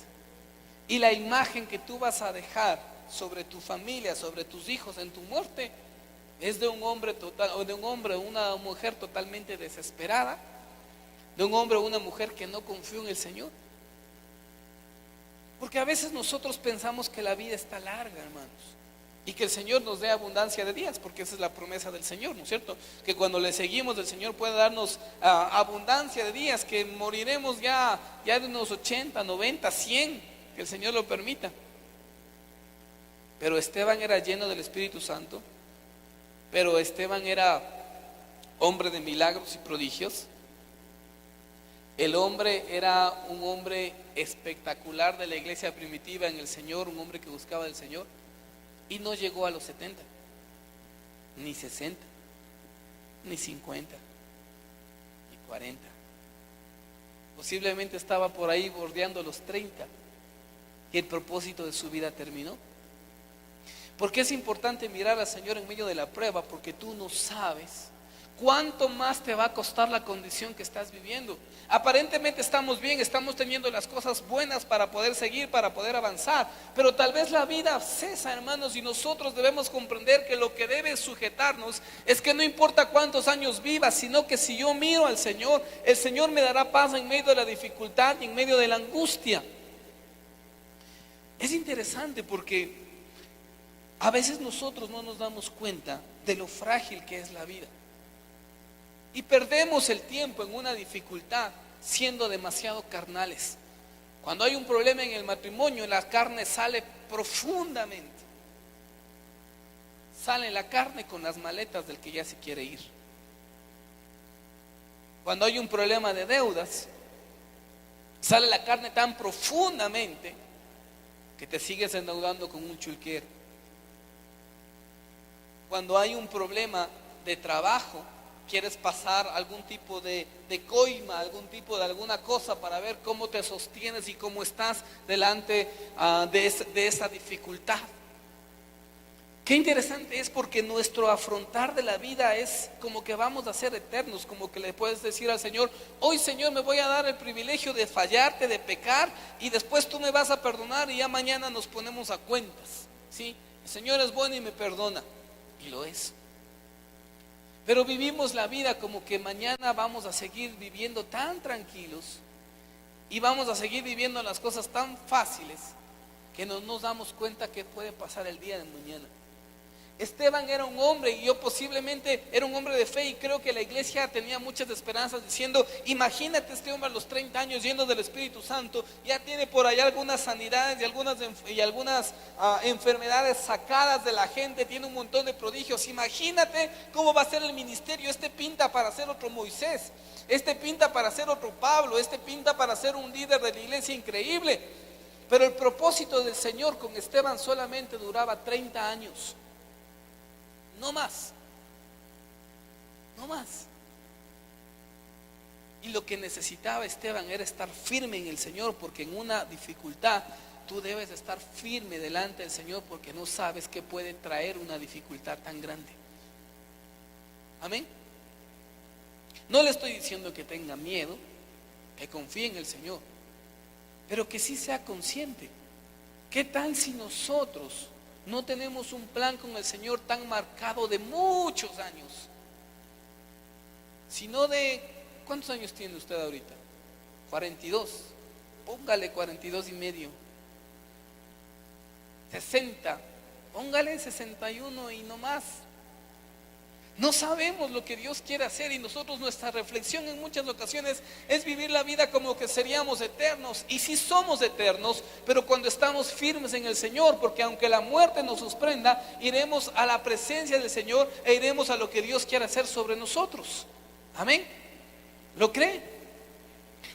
y la imagen que tú vas a dejar sobre tu familia, sobre tus hijos en tu muerte es de un hombre total, o de un hombre o una mujer totalmente desesperada, de un hombre o una mujer que no confió en el Señor? Porque a veces nosotros pensamos que la vida está larga, hermanos, y que el Señor nos dé abundancia de días, porque esa es la promesa del Señor, ¿no es cierto? Que cuando le seguimos el Señor puede darnos abundancia de días, que moriremos ya de unos 80, 90, 100, que el Señor lo permita. Pero Esteban era lleno del Espíritu Santo. Pero Esteban era hombre de milagros y prodigios. El hombre era un hombre espectacular de la iglesia primitiva en el Señor, un hombre que buscaba al Señor. Y no llegó a los 70, ni 60, ni 50, ni 40. Posiblemente estaba por ahí bordeando los 30 y el propósito de su vida terminó. Porque es importante mirar al Señor en medio de la prueba, porque tú no sabes cuánto más te va a costar la condición que estás viviendo. Aparentemente estamos bien, estamos teniendo las cosas buenas para poder seguir, para poder avanzar, pero tal vez la vida cesa, hermanos, y nosotros debemos comprender que lo que debe sujetarnos es que no importa cuántos años vivas, sino que si yo miro al Señor, el Señor me dará paz en medio de la dificultad y en medio de la angustia. Es interesante porque a veces nosotros no nos damos cuenta de lo frágil que es la vida. Y perdemos el tiempo en una dificultad siendo demasiado carnales. Cuando hay un problema en el matrimonio, la carne sale profundamente. Sale la carne con las maletas del que ya se quiere ir. Cuando hay un problema de deudas, sale la carne tan profundamente que te sigues endeudando con un chulquero. Cuando hay un problema de trabajo, quieres pasar algún tipo de coima, algún tipo de alguna cosa para ver cómo te sostienes y cómo estás delante de esa dificultad. Qué interesante es, porque nuestro afrontar de la vida es como que vamos a ser eternos, como que le puedes decir al Señor: hoy, Señor, me voy a dar el privilegio de fallarte, de pecar, y después tú me vas a perdonar y ya mañana nos ponemos a cuentas, ¿sí? El Señor es bueno y me perdona. Y lo es. Pero vivimos la vida como que mañana vamos a seguir viviendo tan tranquilos y vamos a seguir viviendo las cosas tan fáciles que no nos damos cuenta que puede pasar el día de mañana. Esteban era un hombre, y yo posiblemente era un hombre de fe, y creo que la iglesia tenía muchas esperanzas diciendo: imagínate este hombre a los 30 años lleno del Espíritu Santo, ya tiene por allá algunas sanidades y algunas enfermedades sacadas de la gente, tiene un montón de prodigios. Imagínate cómo va a ser el ministerio. Este pinta para ser otro Moisés, este pinta para ser otro Pablo, este pinta para ser un líder de la iglesia increíble. Pero el propósito del Señor con Esteban solamente duraba 30 años. No más, no más. Y lo que necesitaba Esteban era estar firme en el Señor, porque en una dificultad tú debes estar firme delante del Señor, porque no sabes qué puede traer una dificultad tan grande. Amén. No le estoy diciendo que tenga miedo, que confíe en el Señor, pero que sí sea consciente. ¿Qué tal si nosotros no tenemos un plan con el Señor tan marcado de muchos años, sino de... ¿Cuántos años tiene usted ahorita? 42. Póngale 42 y medio. 60. Póngale 61 y no más. No sabemos lo que Dios quiere hacer, y nosotros, nuestra reflexión en muchas ocasiones es vivir la vida como que seríamos eternos. Y sí somos eternos, pero cuando estamos firmes en el Señor, porque aunque la muerte nos sorprenda, iremos a la presencia del Señor e iremos a lo que Dios quiere hacer sobre nosotros. Amén. ¿Lo cree?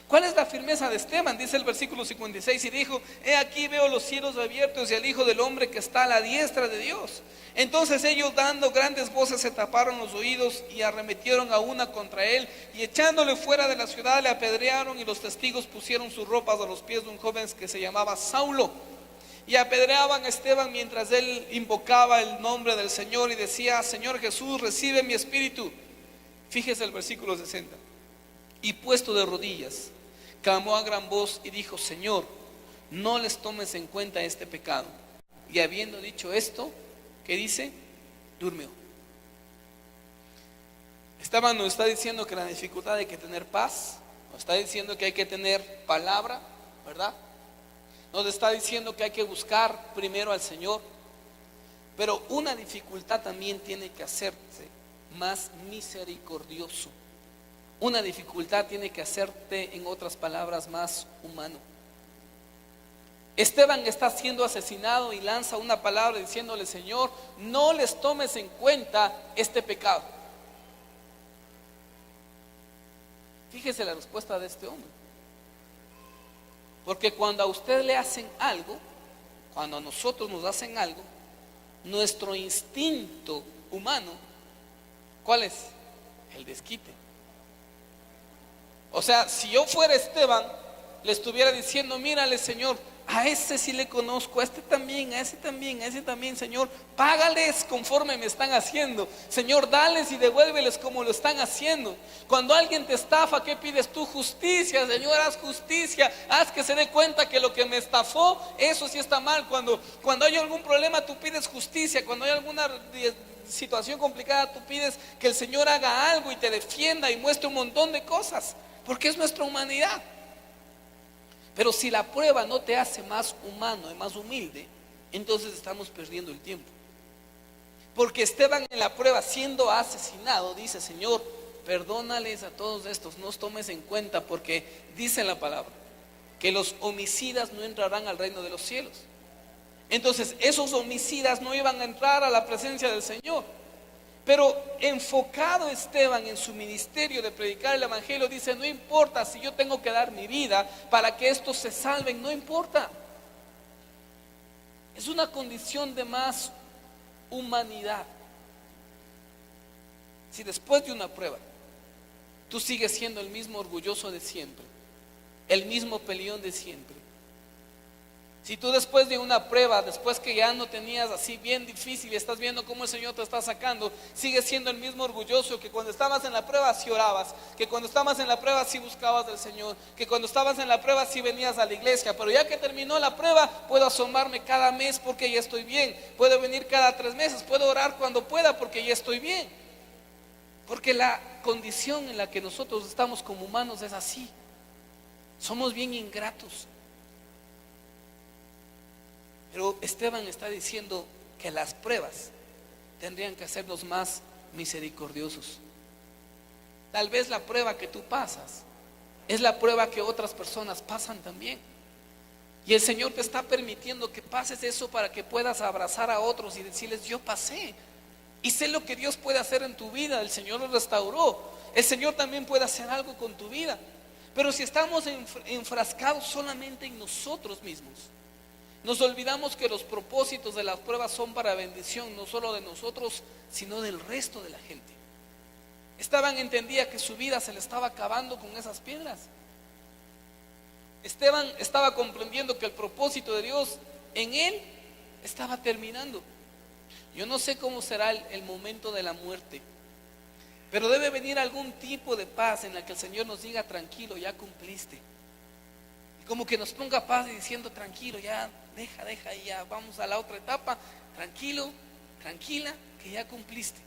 ¿Cuál es la firmeza de Esteban? Dice el versículo 56: y dijo: he aquí veo los cielos abiertos y al Hijo del Hombre que está a la diestra de Dios. Entonces ellos, dando grandes voces, se taparon los oídos y arremetieron a una contra él, y echándole fuera de la ciudad le apedrearon, y los testigos pusieron sus ropas a los pies de un joven que se llamaba Saulo. Y apedreaban a Esteban mientras él invocaba el nombre del Señor y decía: Señor Jesús, recibe mi espíritu. Fíjese el versículo 60. Y puesto de rodillas, clamó a gran voz y dijo: Señor, no les tomes en cuenta este pecado. Y habiendo dicho esto, ¿qué dice? Durmió. Esteban nos está diciendo que la dificultad hay que tener paz, nos está diciendo que hay que tener palabra, ¿verdad? Nos está diciendo que hay que buscar primero al Señor. Pero una dificultad también tiene que hacerse más misericordioso. Una dificultad tiene que hacerte, en otras palabras, más humano. Esteban está siendo asesinado y lanza una palabra diciéndole: Señor, no les tomes en cuenta este pecado. Fíjese la respuesta de este hombre. Porque cuando a usted le hacen algo, cuando a nosotros nos hacen algo, nuestro instinto humano, ¿cuál es? El desquite. O sea, si yo fuera Esteban, le estuviera diciendo: mírale, Señor, a ese sí le conozco, a este también, a ese también, a ese también, Señor, págales conforme me están haciendo. Señor, dales y devuélveles como lo están haciendo. Cuando alguien te estafa, ¿qué pides tú? Justicia. Señor, haz justicia, haz que se dé cuenta que lo que me estafó, eso sí está mal. Cuando hay algún problema, tú pides justicia. Cuando hay alguna situación complicada, tú pides que el Señor haga algo y te defienda y muestre un montón de cosas, porque es nuestra humanidad. Pero si la prueba no te hace más humano y más humilde, entonces estamos perdiendo el tiempo. Porque Esteban, en la prueba, siendo asesinado, dice: Señor, perdónales a todos estos, no os tomes en cuenta, porque dice en la palabra que los homicidas no entrarán al reino de los cielos. Entonces esos homicidas no iban a entrar a la presencia del Señor. Pero enfocado Esteban en su ministerio de predicar el evangelio, dice: no importa si yo tengo que dar mi vida para que estos se salven, no importa. Es una condición de más humanidad. Si después de una prueba tú sigues siendo el mismo orgulloso de siempre, el mismo peleón de siempre, si tú después de una prueba, después que ya no tenías así bien difícil y estás viendo cómo el Señor te está sacando, sigues siendo el mismo orgulloso, que cuando estabas en la prueba sí orabas, que cuando estabas en la prueba sí buscabas del Señor, que cuando estabas en la prueba sí venías a la iglesia, pero ya que terminó la prueba, puedo asomarme cada mes porque ya estoy bien, puedo venir cada 3 meses, puedo orar cuando pueda porque ya estoy bien. Porque la condición en la que nosotros estamos como humanos es así. Somos bien ingratos. Pero Esteban está diciendo que las pruebas tendrían que hacernos más misericordiosos. Tal vez la prueba que tú pasas es la prueba que otras personas pasan también. Y el Señor te está permitiendo que pases eso para que puedas abrazar a otros y decirles: yo pasé y sé lo que Dios puede hacer en tu vida. El Señor lo restauró. El Señor también puede hacer algo con tu vida. Pero si estamos enfrascados solamente en nosotros mismos, nos olvidamos que los propósitos de las pruebas son para bendición, no solo de nosotros, sino del resto de la gente. Esteban entendía que su vida se le estaba acabando con esas piedras. Esteban estaba comprendiendo que el propósito de Dios en él estaba terminando. Yo no sé cómo será el momento de la muerte, pero debe venir algún tipo de paz en la que el Señor nos diga: tranquilo, ya cumpliste. Y como que nos ponga paz diciendo: tranquilo, ya deja, y ya vamos a la otra etapa. Tranquilo, tranquila, que ya cumpliste.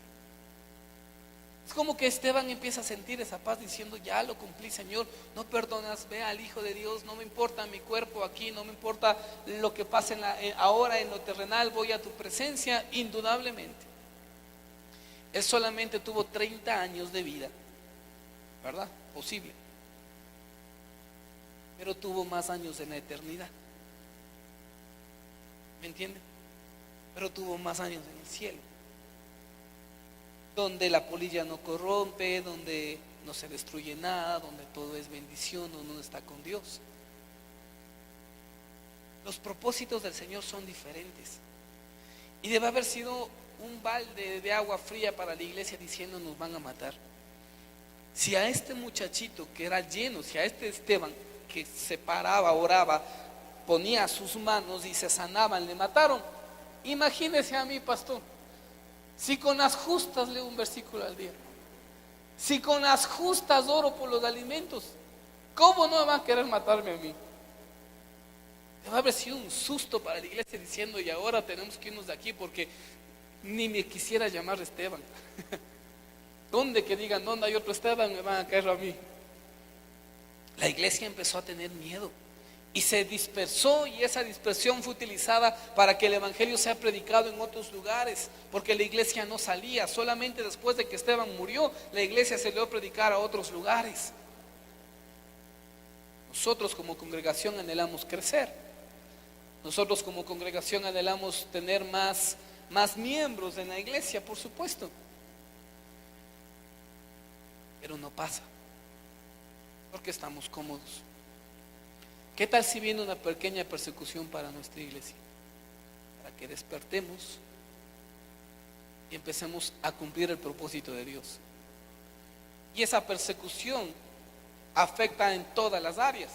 Es como que Esteban empieza a sentir esa paz diciendo: ya lo cumplí, Señor, no perdonas, ve al Hijo de Dios, no me importa mi cuerpo aquí, no me importa lo que pase ahora en lo terrenal, voy a tu presencia. Indudablemente, él solamente tuvo 30 años de vida, ¿verdad? Posible. Pero tuvo más años en la eternidad. ¿Me entienden? Pero tuvo más años en el cielo, donde la polilla no corrompe, donde no se destruye nada, donde todo es bendición, donde uno está con Dios. Los propósitos del Señor son diferentes. Y debe haber sido un balde de agua fría para la iglesia diciendo: nos van a matar. Si a este muchachito que era lleno, si a este Esteban que se paraba, oraba, ponía sus manos y se sanaban, le mataron, imagínese a mí, pastor. Si con las justas leo un versículo al día, si con las justas oro por los alimentos, ¿cómo no van a querer matarme a mí? Debe haber sido un susto para la iglesia diciendo: y ahora tenemos que irnos de aquí porque ni me quisiera llamar Esteban. Donde que digan: ¿dónde hay otro Esteban? Me van a caer a mí. La iglesia empezó a tener miedo y se dispersó, y esa dispersión fue utilizada para que el evangelio sea predicado en otros lugares, porque la iglesia no salía. Solamente después de que Esteban murió, la iglesia se le dio a predicar a otros lugares. Nosotros como congregación anhelamos crecer. Nosotros como congregación anhelamos tener más miembros en la iglesia, por supuesto. Pero no pasa, porque estamos cómodos. ¿Qué tal si viene una pequeña persecución para nuestra iglesia? Para que despertemos y empecemos a cumplir el propósito de Dios. Y esa persecución afecta en todas las áreas.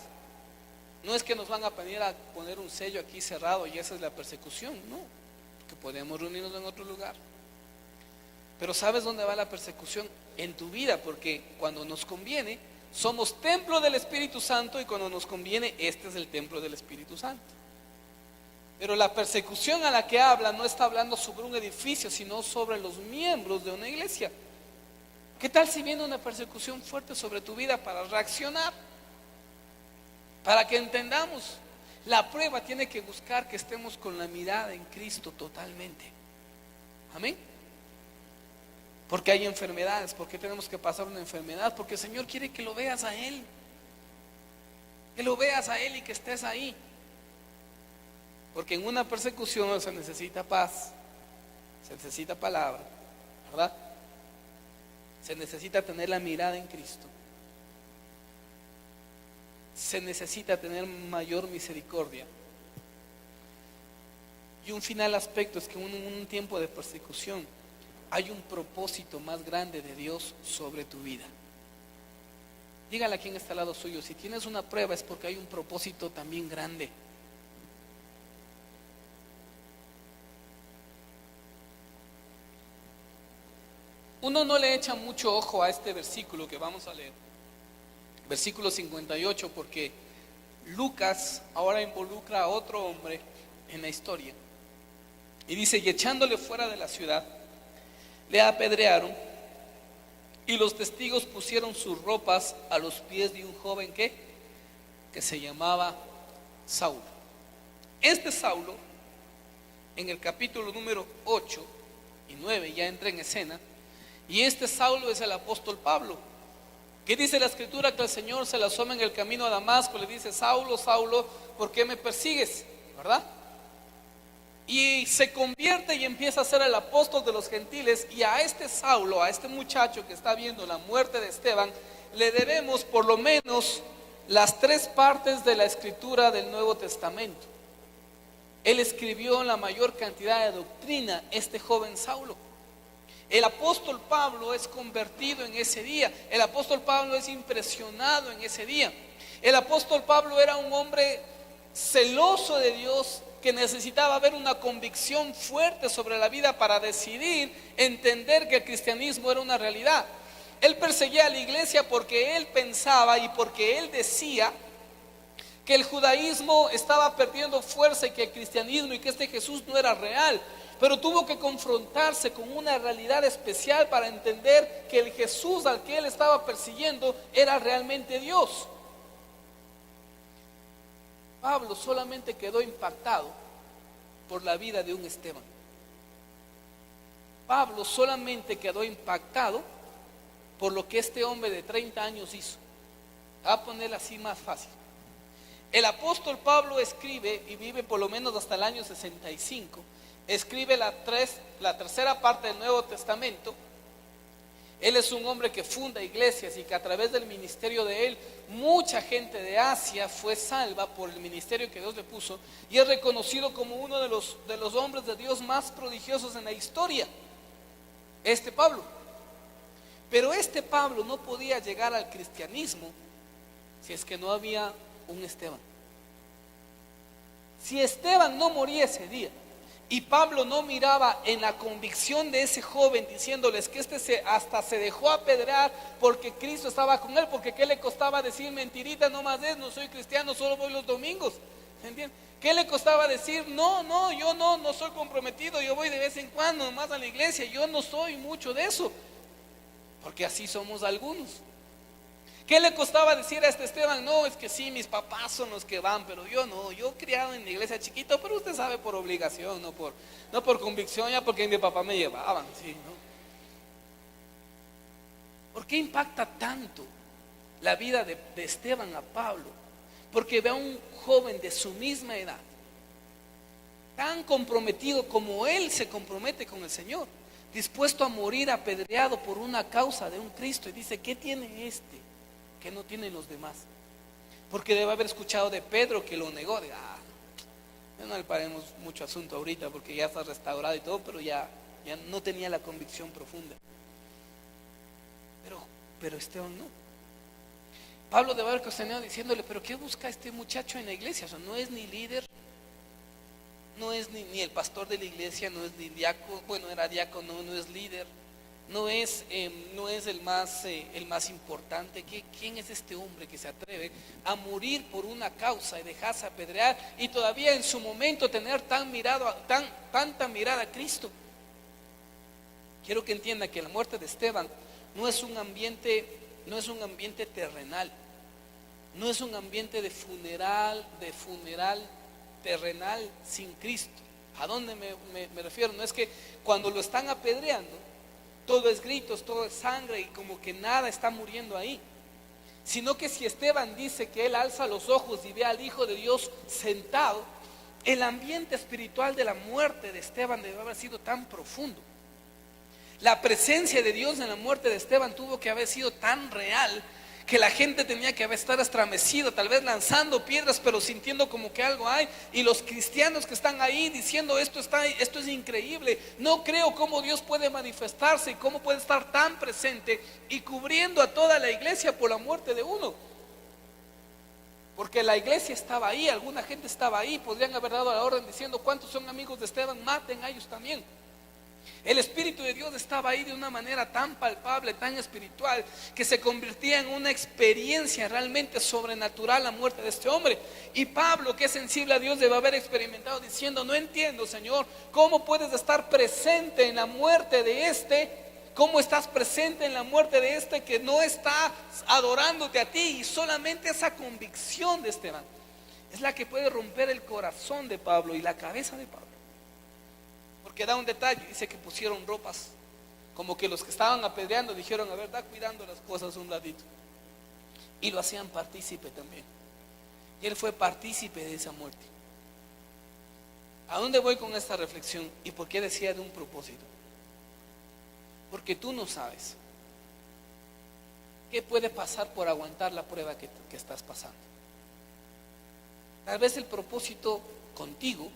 No es que nos van a venir a poner un sello aquí cerrado y esa es la persecución, no, porque podemos reunirnos en otro lugar. Pero ¿sabes dónde va la persecución? En tu vida, porque cuando nos conviene somos templo del Espíritu Santo, y cuando nos conviene este es el templo del Espíritu Santo. Pero la persecución a la que habla no está hablando sobre un edificio, sino sobre los miembros de una iglesia. ¿Qué tal si viene una persecución fuerte sobre tu vida para reaccionar? Para que entendamos, la prueba tiene que buscar que estemos con la mirada en Cristo totalmente. Amén. Porque hay enfermedades. ¿Por qué tenemos que pasar una enfermedad? Porque el Señor quiere que lo veas a Él. Que lo veas a Él y que estés ahí. Porque en una persecución se necesita paz, se necesita palabra, ¿verdad? Se necesita tener la mirada en Cristo. Se necesita tener mayor misericordia. Y un final aspecto es que en un tiempo de persecución hay un propósito más grande de Dios sobre tu vida. Dígale a quien está al lado suyo: si tienes una prueba es porque hay un propósito también grande. Uno no le echa mucho ojo a este versículo que vamos a leer, versículo 58, porque Lucas ahora involucra a otro hombre en la historia. Y dice: y echándole fuera de la ciudad, le apedrearon, y los testigos pusieron sus ropas a los pies de un joven que se llamaba Saulo. Este Saulo, en el capítulo número 8, y 9 ya entra en escena. Y este Saulo es el apóstol Pablo. ¿Qué dice la escritura? Que el Señor se le asoma en el camino a Damasco, le dice: Saulo, Saulo, ¿por qué me persigues? ¿Verdad? Y se convierte y empieza a ser el apóstol de los gentiles. Y a este Saulo, a este muchacho que está viendo la muerte de Esteban, le debemos por lo menos las 3 partes de la escritura del Nuevo Testamento. Él escribió la mayor cantidad de doctrina, este joven Saulo. El apóstol Pablo es convertido en ese día. El apóstol Pablo es impresionado en ese día. El apóstol Pablo era un hombre celoso de Dios, que necesitaba ver una convicción fuerte sobre la vida para decidir entender que el cristianismo era una realidad. Él perseguía a la iglesia porque él pensaba y porque él decía que el judaísmo estaba perdiendo fuerza y que el cristianismo y que este Jesús no era real. Pero tuvo que confrontarse con una realidad especial para entender que el Jesús al que él estaba persiguiendo era realmente Dios. Pablo solamente quedó impactado por la vida de un Esteban. Pablo solamente quedó impactado por lo que este hombre de 30 años hizo. Voy a poner así más fácil. El apóstol Pablo escribe, y vive por lo menos hasta el año 65, escribe la tercera parte del Nuevo Testamento. Él es un hombre que funda iglesias y que a través del ministerio de él, mucha gente de Asia fue salva por el ministerio que Dios le puso, y es reconocido como uno de los hombres de Dios más prodigiosos en la historia, este Pablo. Pero este Pablo no podía llegar al cristianismo si es que no había un Esteban. Si Esteban no moría ese día y Pablo no miraba en la convicción de ese joven diciéndoles que hasta se dejó apedrear porque Cristo estaba con él, porque ¿qué le costaba decir mentirita? No más no soy cristiano, solo voy los domingos? ¿Entiendes? ¿Qué le costaba decir yo no soy comprometido, yo voy de vez en cuando nomás a la iglesia, yo no soy mucho de eso? Porque así somos algunos. ¿Qué le costaba decir a este Esteban? No, es que sí, mis papás son los que van, pero yo no, yo criado en la iglesia chiquito, pero usted sabe, por obligación, no por convicción, ya porque mi papá me llevaban, sí, ¿no? ¿Por qué impacta tanto la vida de Esteban a Pablo? Porque ve a un joven de su misma edad, tan comprometido como él se compromete con el Señor, dispuesto a morir apedreado por una causa de un Cristo, y dice: ¿qué tiene este que no tienen los demás? Porque debe haber escuchado de Pedro que lo negó. No le paremos mucho asunto ahorita porque ya está restaurado y todo, pero ya no tenía la convicción profunda. Pero Esteban no. Pablo debe haber cuestionado diciéndole: ¿pero qué busca este muchacho en la iglesia? O sea, no es ni líder, no es ni el pastor de la iglesia, no es ni diácono, bueno, era diácono, no es líder, no es el más importante. ¿Quién es este hombre que se atreve a morir por una causa y dejarse apedrear y todavía en su momento tener tanta mirada a Cristo? Quiero que entienda que la muerte de Esteban no es un ambiente terrenal, no es un ambiente de funeral terrenal sin Cristo. ¿A dónde me refiero? No es que cuando lo están apedreando todo es gritos, todo es sangre y como que nada está muriendo ahí, sino que si Esteban dice que él alza los ojos y ve al Hijo de Dios sentado, el ambiente espiritual de la muerte de Esteban debe haber sido tan profundo. La presencia de Dios en la muerte de Esteban tuvo que haber sido tan real que la gente tenía que estar estremecida, tal vez lanzando piedras, pero sintiendo como que algo hay. Y los cristianos que están ahí diciendo: esto es increíble, no creo cómo Dios puede manifestarse y cómo puede estar tan presente y cubriendo a toda la iglesia por la muerte de uno. Porque la iglesia estaba ahí, alguna gente estaba ahí, podrían haber dado la orden diciendo: ¿cuántos son amigos de Esteban? Maten a ellos también. El Espíritu de Dios estaba ahí de una manera tan palpable, tan espiritual, que se convertía en una experiencia realmente sobrenatural la muerte de este hombre. Y Pablo, que es sensible a Dios, debe haber experimentado diciendo: no entiendo, Señor, ¿cómo puedes estar presente en la muerte de este? ¿Cómo estás presente en la muerte de este que no está adorándote a ti? Y solamente esa convicción de Esteban es la que puede romper el corazón de Pablo y la cabeza de Pablo. Porque da un detalle, dice que pusieron ropas, como que los que estaban apedreando dijeron, a ver, da cuidando las cosas un ladito. Y lo hacían partícipe también. Y él fue partícipe de esa muerte. ¿A dónde voy con esta reflexión? ¿Y por qué decía de un propósito? Porque tú no sabes qué puede pasar por aguantar la prueba que estás pasando. Tal vez el propósito contigo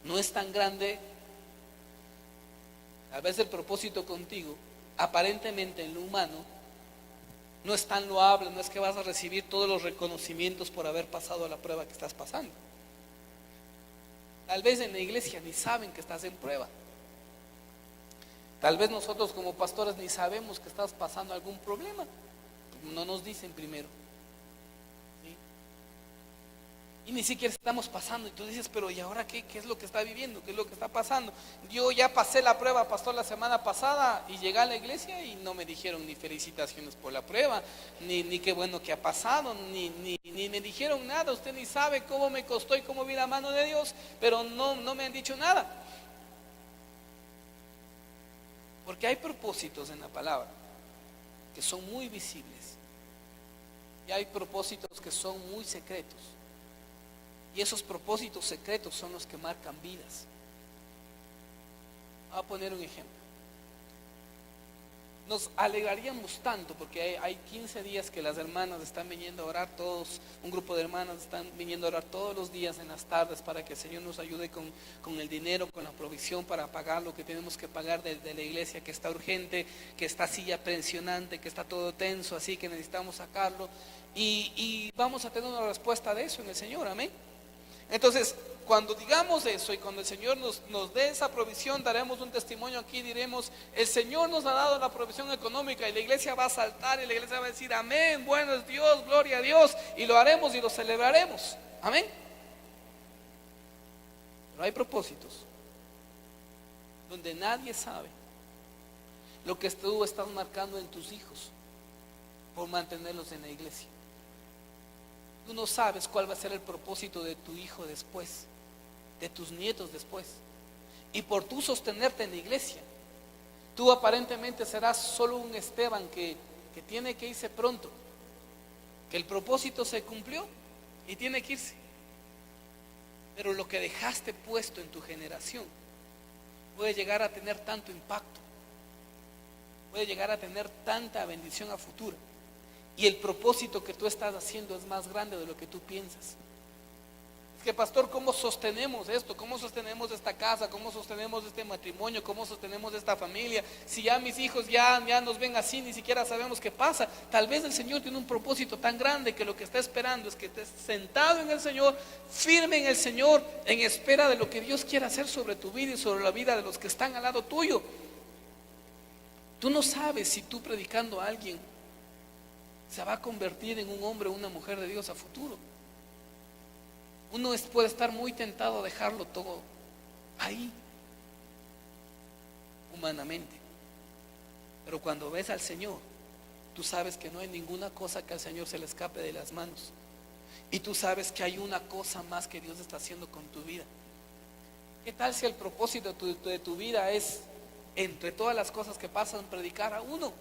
no es tan grande. Tal vez el propósito contigo, aparentemente en lo humano, no es tan loable, no es que vas a recibir todos los reconocimientos por haber pasado la prueba que estás pasando. Tal vez en la iglesia ni saben que estás en prueba. Tal vez nosotros como pastores ni sabemos que estás pasando algún problema. No nos dicen primero. ¿Sí? Y ni siquiera estamos pasando. Y tú dices, pero ¿y ahora qué es lo que está viviendo? ¿Qué es lo que está pasando? Yo ya pasé la prueba, pastor, la semana pasada y llegué a la iglesia y no me dijeron ni felicitaciones por la prueba, ni qué bueno que ha pasado, ni me dijeron nada. Usted ni sabe cómo me costó y cómo vi la mano de Dios, pero no me han dicho nada. Porque hay propósitos en la palabra que son muy visibles y hay propósitos que son muy secretos. Y esos propósitos secretos son los que marcan vidas. Voy a poner un ejemplo. Nos alegraríamos tanto porque hay 15 días que las hermanas están viniendo a orar todos, un grupo de hermanas están viniendo a orar todos los días en las tardes para que el Señor nos ayude con el dinero, con la provisión para pagar lo que tenemos que pagar de la iglesia, que está urgente, que está así ya presionante, que está todo tenso, así que necesitamos sacarlo y vamos a tener una respuesta de eso en el Señor, amén. Entonces, cuando digamos eso y cuando el Señor nos dé esa provisión, daremos un testimonio aquí, diremos, el Señor nos ha dado la provisión económica y la iglesia va a saltar y la iglesia va a decir, amén, bueno es Dios, gloria a Dios, y lo haremos y lo celebraremos, amén. Pero hay propósitos donde nadie sabe lo que tú estás marcando en tus hijos por mantenerlos en la iglesia. Tú no sabes cuál va a ser el propósito de tu hijo después, de tus nietos después. Y por tú sostenerte en la iglesia, tú aparentemente serás solo un Esteban que tiene que irse pronto, que el propósito se cumplió y tiene que irse. Pero lo que dejaste puesto en tu generación puede llegar a tener tanto impacto, puede llegar a tener tanta bendición a futuro. Y el propósito que tú estás haciendo es más grande de lo que tú piensas. Es que, pastor, ¿cómo sostenemos esto? ¿Cómo sostenemos esta casa? ¿Cómo sostenemos este matrimonio? ¿Cómo sostenemos esta familia? Si ya mis hijos ya nos ven así, ni siquiera sabemos qué pasa. Tal vez el Señor tiene un propósito tan grande que lo que está esperando es que estés sentado en el Señor, firme en el Señor, en espera de lo que Dios quiere hacer sobre tu vida y sobre la vida de los que están al lado tuyo. Tú no sabes si tú predicando a alguien se va a convertir en un hombre o una mujer de Dios a futuro. Uno puede estar muy tentado a dejarlo todo ahí, humanamente. Pero cuando ves al Señor, tú sabes que no hay ninguna cosa que al Señor se le escape de las manos. Y tú sabes que hay una cosa más que Dios está haciendo con tu vida. ¿Qué tal si el propósito de tu vida es, entre todas las cosas que pasan, predicar a uno?